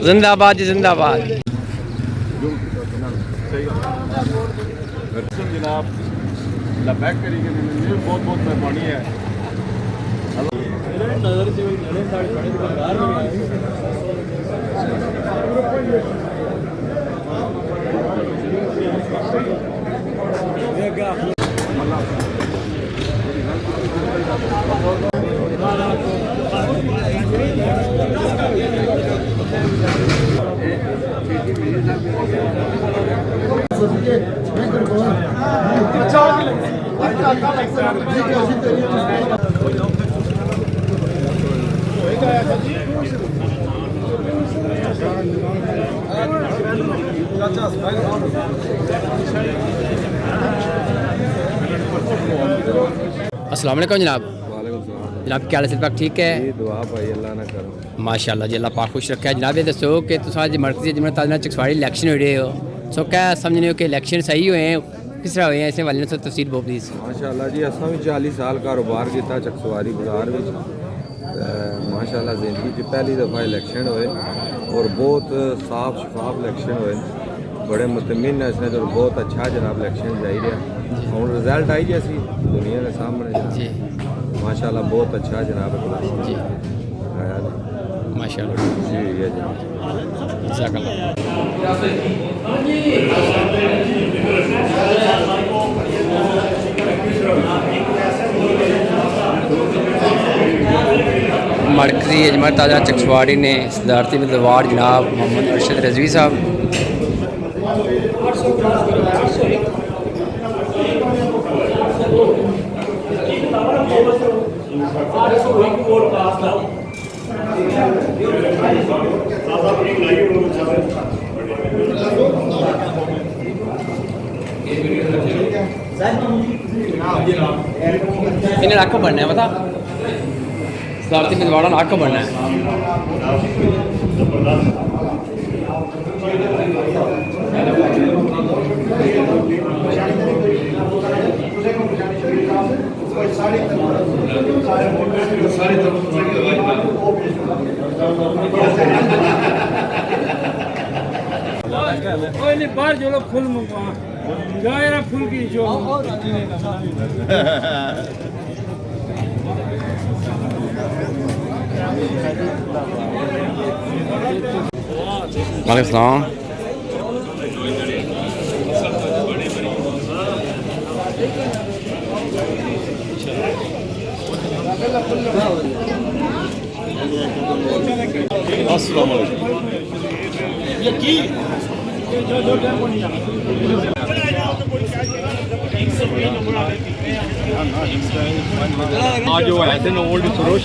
जिंदाबाद जी जिंदाबाद। जनाब लबैक करेंगे, बहुत बहुत मेहरबानी है। अस्सलाम वालेकुम जनाब। जनाब क्या हाल है, ठीक है? दुआ भाई अल्लाह ना करो। माशाल्लाह जी, अल्लाह पाक खुश रखे। जनाब ये दसो कि तुम अज मरकजी जमहूरियत ताजनार चकसवाड़ी इलेक्शन हो रहे हो, सो क्या समझने हो कि इलेक्शन सही हुए हैं, किस तरह हुए हैं, इस वाले से तफसील दो प्लीज़। माशाल्लाह जी, असां भी 40 साल कारोबार किया चकसवारी बाजार में। माशाल्लाह जिंदगी च पहली दफ़ा इलेक्शन होए और बहुत साफ शफाफ इलेक्शन होए, बड़े मुतमिन है इसने, तो बहुत अच्छा जनाब इलेक्शन जाई रहा। और रिजल्ट आई जैसी दुनिया के सामने जी माशाल्लाह बहुत अच्छा जनाब जी आया माशाल्लाह जी है जनाब। मरकजी जमहूरियत ताजनार चकसवाड़ी ने सदारती में अवार्ड जनाब मोहम्मद अरशद रजवी साहब। इन्हें अक्ख बनना है, पता सदारती में अवार्ड अक्ख बनना है। नहीं बाहर जो लोग फुल मंगवा जा यार फुल की जो वालेकुम सलाम। आज जो ऐसे न ओल्ड सरोश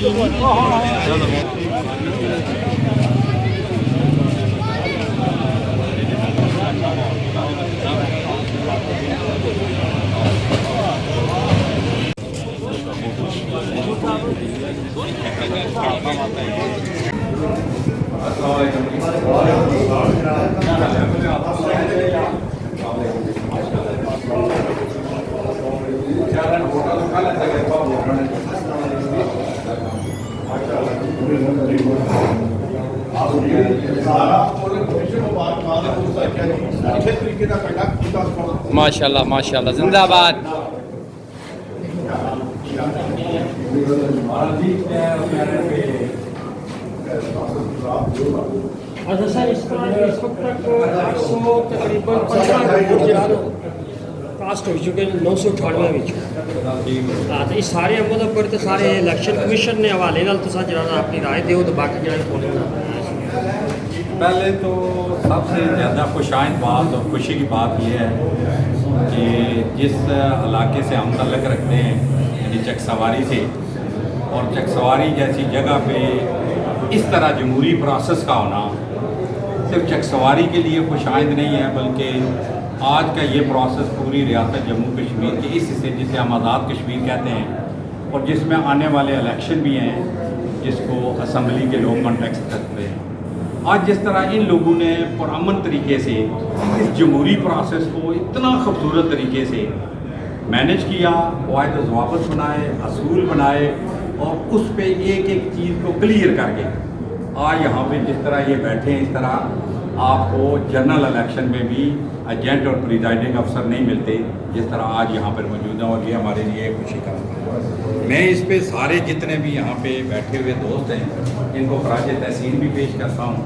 माशाल्लाह माशाल्लाह, जिंदाबाद। अच्छा सर इस वक्त तक 100 तकरीबन 15 कास्ट हो चुके हैं 998 हाँ तो इस सारे अमल पर तो सारे इलेक्शन कमीशन ने हवाले नाल तुसा जरा अपनी राय दो तो बाकी जरा पहले तो सबसे ज़्यादा खुशाइंद बात और खुशी की बात यह है कि जिस इलाके से हम तल्लक रखते हैं यानी चकसवारी से, और चकसवारी जैसी जगह पे इस तरह जमहूरी प्रोसेस का होना सिर्फ चकसवारी के लिए खुशाइंद नहीं है, बल्कि आज का ये प्रोसेस पूरी रियासत जम्मू कश्मीर के इस हिस्से जिसे हम आज़ाद कश्मीर कहते हैं और जिसमें आने वाले इलेक्शन भी हैं जिसको असम्बली के लोग कॉन्टेक्स्ट करते हैं। आज जिस तरह इन लोगों ने पुरअमन तरीके से इस जमहूरी प्रोसेस को इतना खूबसूरत तरीके से मैनेज किया, कवायद ज़वाबित बनाए, असूल बनाए और उस पे एक एक चीज़ को क्लियर करके आज यहाँ पे जिस तरह ये बैठे हैं, इस तरह आपको जनरल इलेक्शन में भी एजेंट और प्रिजाइडिंग अफसर नहीं मिलते जिस तरह आज यहाँ पर मौजूद हैं, और ये हमारे लिए खुशी का है। मैं इस पे सारे जितने भी यहाँ पे बैठे हुए दोस्त हैं इनको खराज तहसीन भी पेश करता हूँ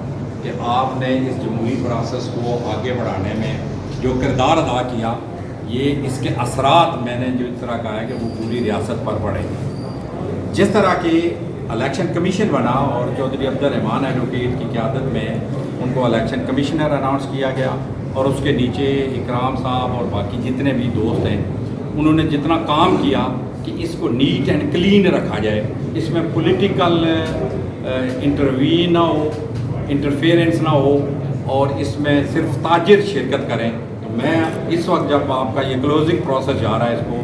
कि आपने इस जमहूरी प्रोसेस को आगे बढ़ाने में जो किरदार अदा किया, ये इसके असरात मैंने जो इस तरह कहा है कि वो पूरी रियासत पर पड़े। जिस तरह की इलेक्शन कमीशन बना और चौधरी अब्दुल रहमान एडवोकेट की क़यादत में उनको इलेक्शन कमिश्नर अनाउंस किया गया, और उसके नीचे इकराम साहब और बाकी जितने भी दोस्त हैं उन्होंने जितना काम किया कि इसको नीट एंड क्लीन रखा जाए, इसमें पॉलिटिकल इंटरवीन ना हो, इंटरफेरेंस ना हो और इसमें सिर्फ ताजिर शिरकत करें। तो मैं इस वक्त जब आपका ये क्लोजिंग प्रोसेस जा रहा है इसको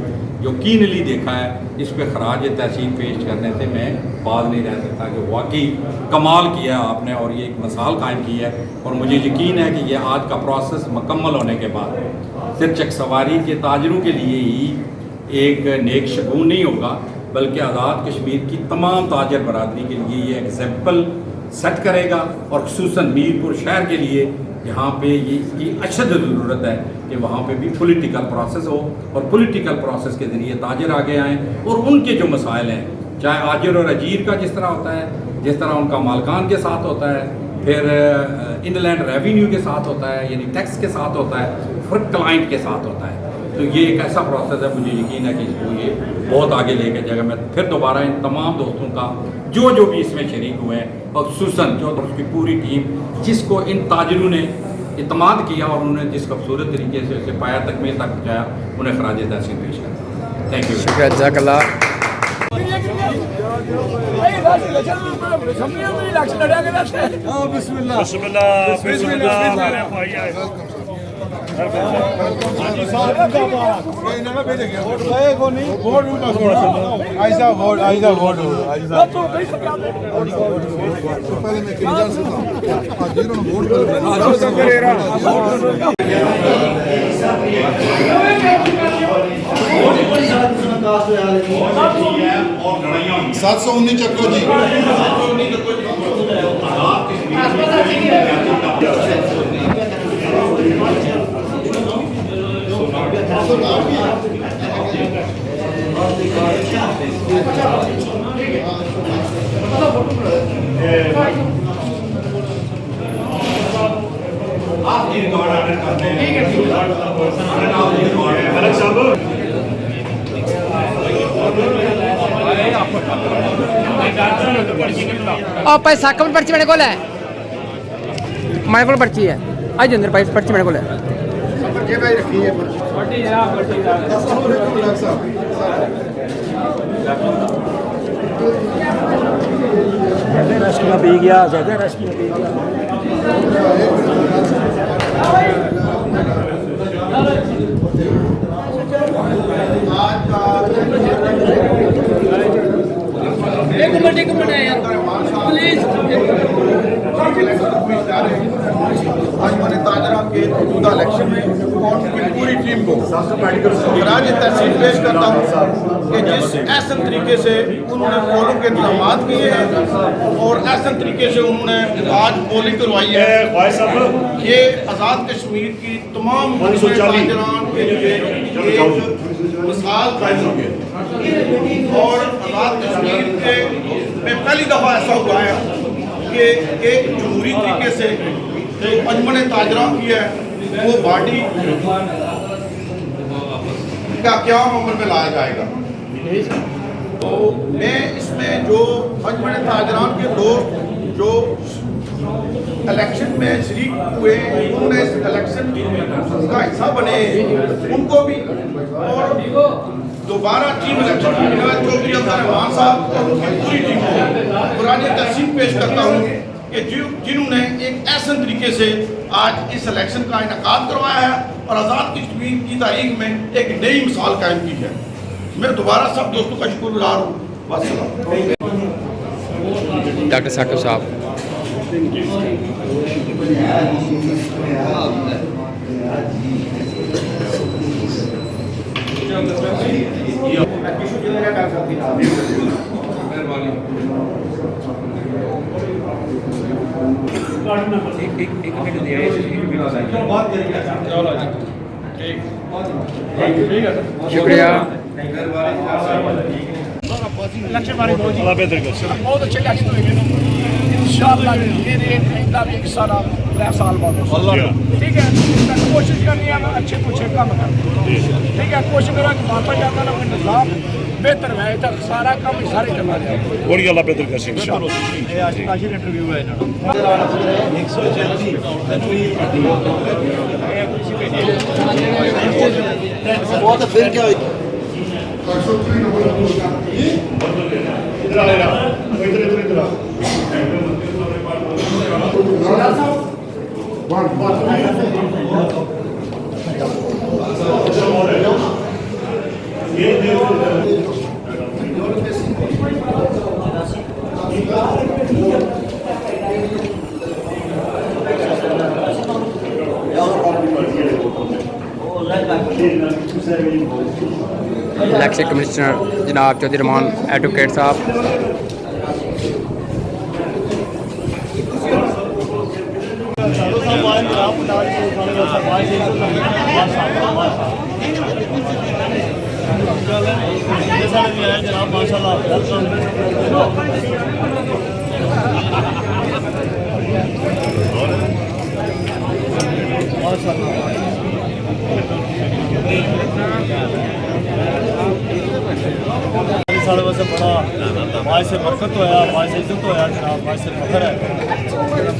जो कीनली देखा है, इस पर खराज तहसीन पेश करने से मैं बाज नहीं रह सकता कि वाकई कमाल किया आपने और ये एक मिसाल कायम की है। और मुझे यकीन है कि ये आज का प्रोसेस मुकम्मल होने के बाद सिर्फ चकसवारी के ताजरों के लिए ही एक नेक शगुन नहीं होगा, बल्कि आज़ाद कश्मीर की तमाम ताजर बरादरी के लिए ये एग्जाम्पल सेट करेगा, और खुसूसन मीरपुर शहर के लिए यहाँ पे ये इसकी अशद ज़रूरत है कि वहाँ पे भी पॉलिटिकल प्रोसेस हो और पॉलिटिकल प्रोसेस के ज़रिए ताजर आगे आएँ और उनके जो मसाइल हैं, चाहे आजिर और अजीर का जिस तरह होता है, जिस तरह उनका मालकान के साथ होता है, फिर इनलैंड रेवेन्यू के साथ होता है यानी टैक्स के साथ होता है, फिर क्लाइंट के साथ होता है। तो ये एक ऐसा प्रोसेस है, मुझे यकीन है कि इसको ये बहुत आगे लेके जाएगा। मैं फिर दोबारा इन तमाम दोस्तों का जो भी इसमें शरीक हुए हैं और खुसूसन जो उसकी पूरी टीम जिसको इन ताजरों ने इतमाद किया और उन्होंने जिस खूबसूरत तरीके से उसे पाया तकमील तक पहुँचाया, उन्हें खराज तहसीन पेश करता। थैंक यू, शुक्रिया, जज़ाकल्लाह। और 719 चक्को जी आपकी रिकॉर्ड ऑर्डर करते और पैसा कम पर्ची मेरे को है, मेरे को पर्ची है आज अंदर पैसे पर्ची मेरे को है। पी गया ज्यादा रश पी गया। एक मिनट यार प्लीज। आज मैंने ताजरा के मौजूदा इलेक्शन में उनकी पूरी टीम को राज तहसील पेश करता हूँ कि जिस ऐसे तरीके से उन्होंने पोलिंग के इंतजाम किए हैं और ऐसे तरीके से उन्होंने आज पोलिंग करवाई है, ये आज़ाद कश्मीर की तमाम ताजरान के लिए एक मिसाल कायम होगी। और आज़ाद कश्मीर के में पहली दफ़ा ऐसा हुआ है कि एक जमहूरी तरीके से जो अंजमन ताजरा की है वो बॉडी का क्या अमल में लाया जाएगा। तो मैं इसमें जो अंजमन ताजरान के दोस्त जो इलेक्शन में शरीक हुए, उन्होंने इस इलेक्शन का हिस्सा बने, उनको भी और दोबारा चीफ इलेक्शन चौधरी अब्दुल रहमान साहब और उनकी पूरी टीम को पुराने तहसीन पेश करता हूँ कि जिन्होंने एक ऐसे तरीके से आज इस इलेक्शन का इनेकाद करवाया है और आज़ाद कश्मीर की तारीख में एक नई मिसाल कायम की है। मैं दोबारा सब दोस्तों का शुक्रगुजार हूँ। डॉक्टर साकिब साहब शुक्रिया। बहुत अच्छे इलेक्शन हुए इंशाअल्लाह। एक साल 3 साल बाद ठीक है, कोशिश करनी है अच्छे कुछ काम कर ठीक है। कोशिश करा कि वापस जाता ना निजाम बेहतर है, तक सारा काम सारे करना है। बड़ी गल्ला बेहतर कर इंशाअल्लाह। इंटरव्यू है बहुत फिर क्या इलेक्शन कमिश्नर जनाब चौधरी रहमान एडवोकेट साहब, साढ़े वैसे बड़ा माए से बरकत होया, माए से इज्जत होया जनाब, माए से फखर है,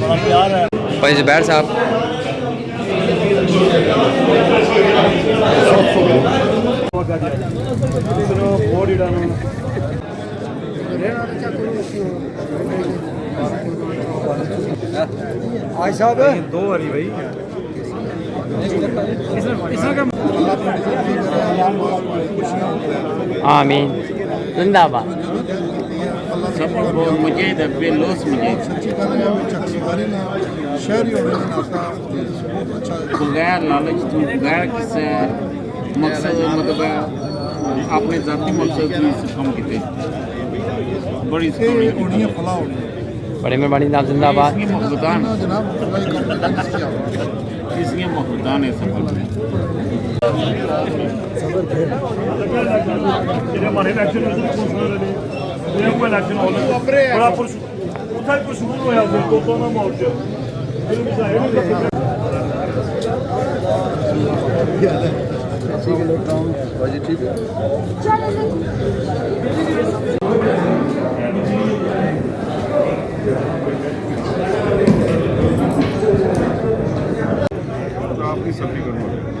बड़ा प्यार है। भाई जुबैर साहब आज साहब 2 बारी भाई आमीन जिंदाबाद। बगैर लालच तो बगैर किसी मकसद मतलब अपने जाती मकसद की काम किते बड़ी बड़ी मेहरबानी जनाब जिंदाबाद। इसलिए महमूदान है सफल में हमारे इलेक्शन में कोई इलेक्शन हो बड़ा पुरस्कार होया तो ना मौत आपकी सब्जी करूँगा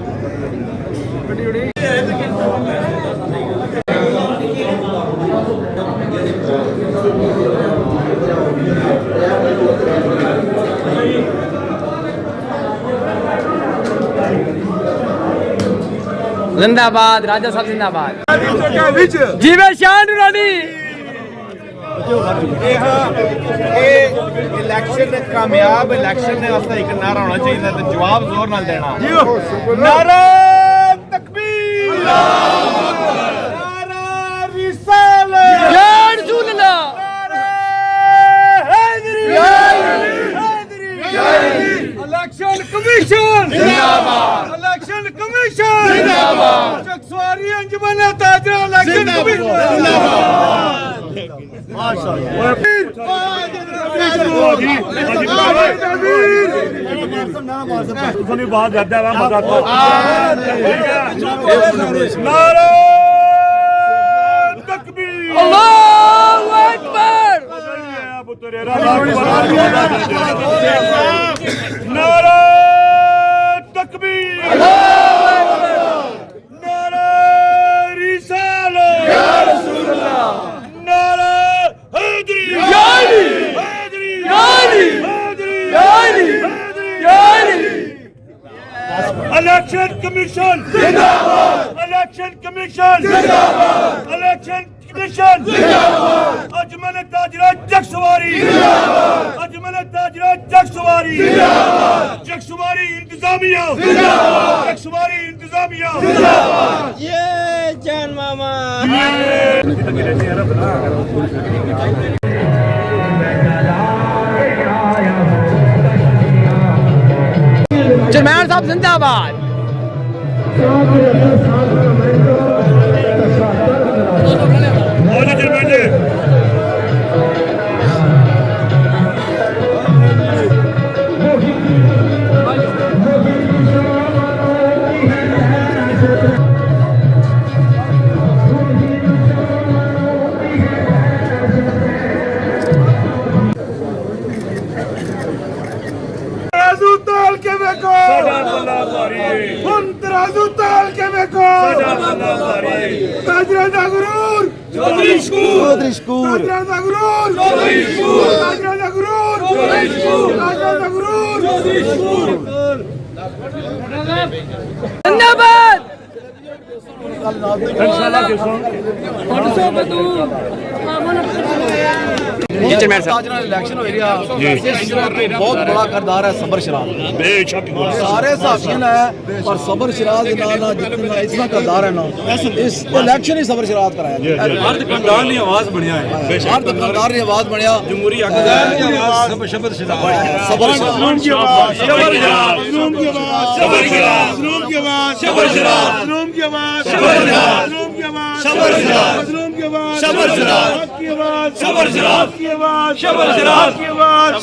जिंदाबाद राजा साहब जिंदाबाद जीवे शान रानी इलेक्शन कामयाब इलेक्शन ने वास्ते एक नारा होना चाहिए तो जवाब जोर नाल देना नारा तकबीर नारा रिसालत या रसूल अल्लाह इलेक्शन कमीशन जिंदाबाद इलेक्शन कमीशन जिंदाबाद चकसवारी अंजुमन ताजरा इलेक्शन कमीशन जिंदाबाद सुनी बहुत ज्यादा है नारा तकबीर अल्लाहू अकबर नारा तकबीर नारा रिसालत या रसूल अल्लाह नारा हैदरी हैदरी हैदरी इलेक्शन कमीशन जिंदाबाद इलेक्शन कमीशन जिंदाबाद इलेक्शन कमीशन जिंदाबाद अजमन ताजरा जगसवारी जिंदाबाद अजमन ताजरा जगसवारी जिंदाबाद जगसवारी इंतजामिया जिंदाबाद जगसवारी इंतजामिया जिंदाबाद ये जान मामा चेयरमैन साहब जिंदाबाद तराजू ताल के देखो तराजू ताल के देखो Tajra Nagrur Chaudhary school Tajra Nagrur Chaudhary school Tajra Nagrur Chaudhary school Tajra Nagrur Chaudhary school जिंदाबाद चेयरमैन साहब इलेक्शन हो रहा बहुत बड़ा किरदार है सबर शराब बेशक सारे साथियों है और सबर शराब के नाल जितना इतना किरदार है ना इस इलेक्शन ही सबर शराब कराया हर दुकानदार ने आवाज बनया है हर दुकानदार ने आवाज बनया जमहूरी हकदार की आवाज सबर शराब सबर शराब की आवाज सबर शराब जुल्म की आवाज सबर शराब जुल्म की आवाज सबर शराब जुल्म की आवाज सबर शराब जुल्म की आवाज सबर शराब जुल्म की आवाज सबर शराब की आवाज सबर शराब की आवाज सबर शराब की आवाज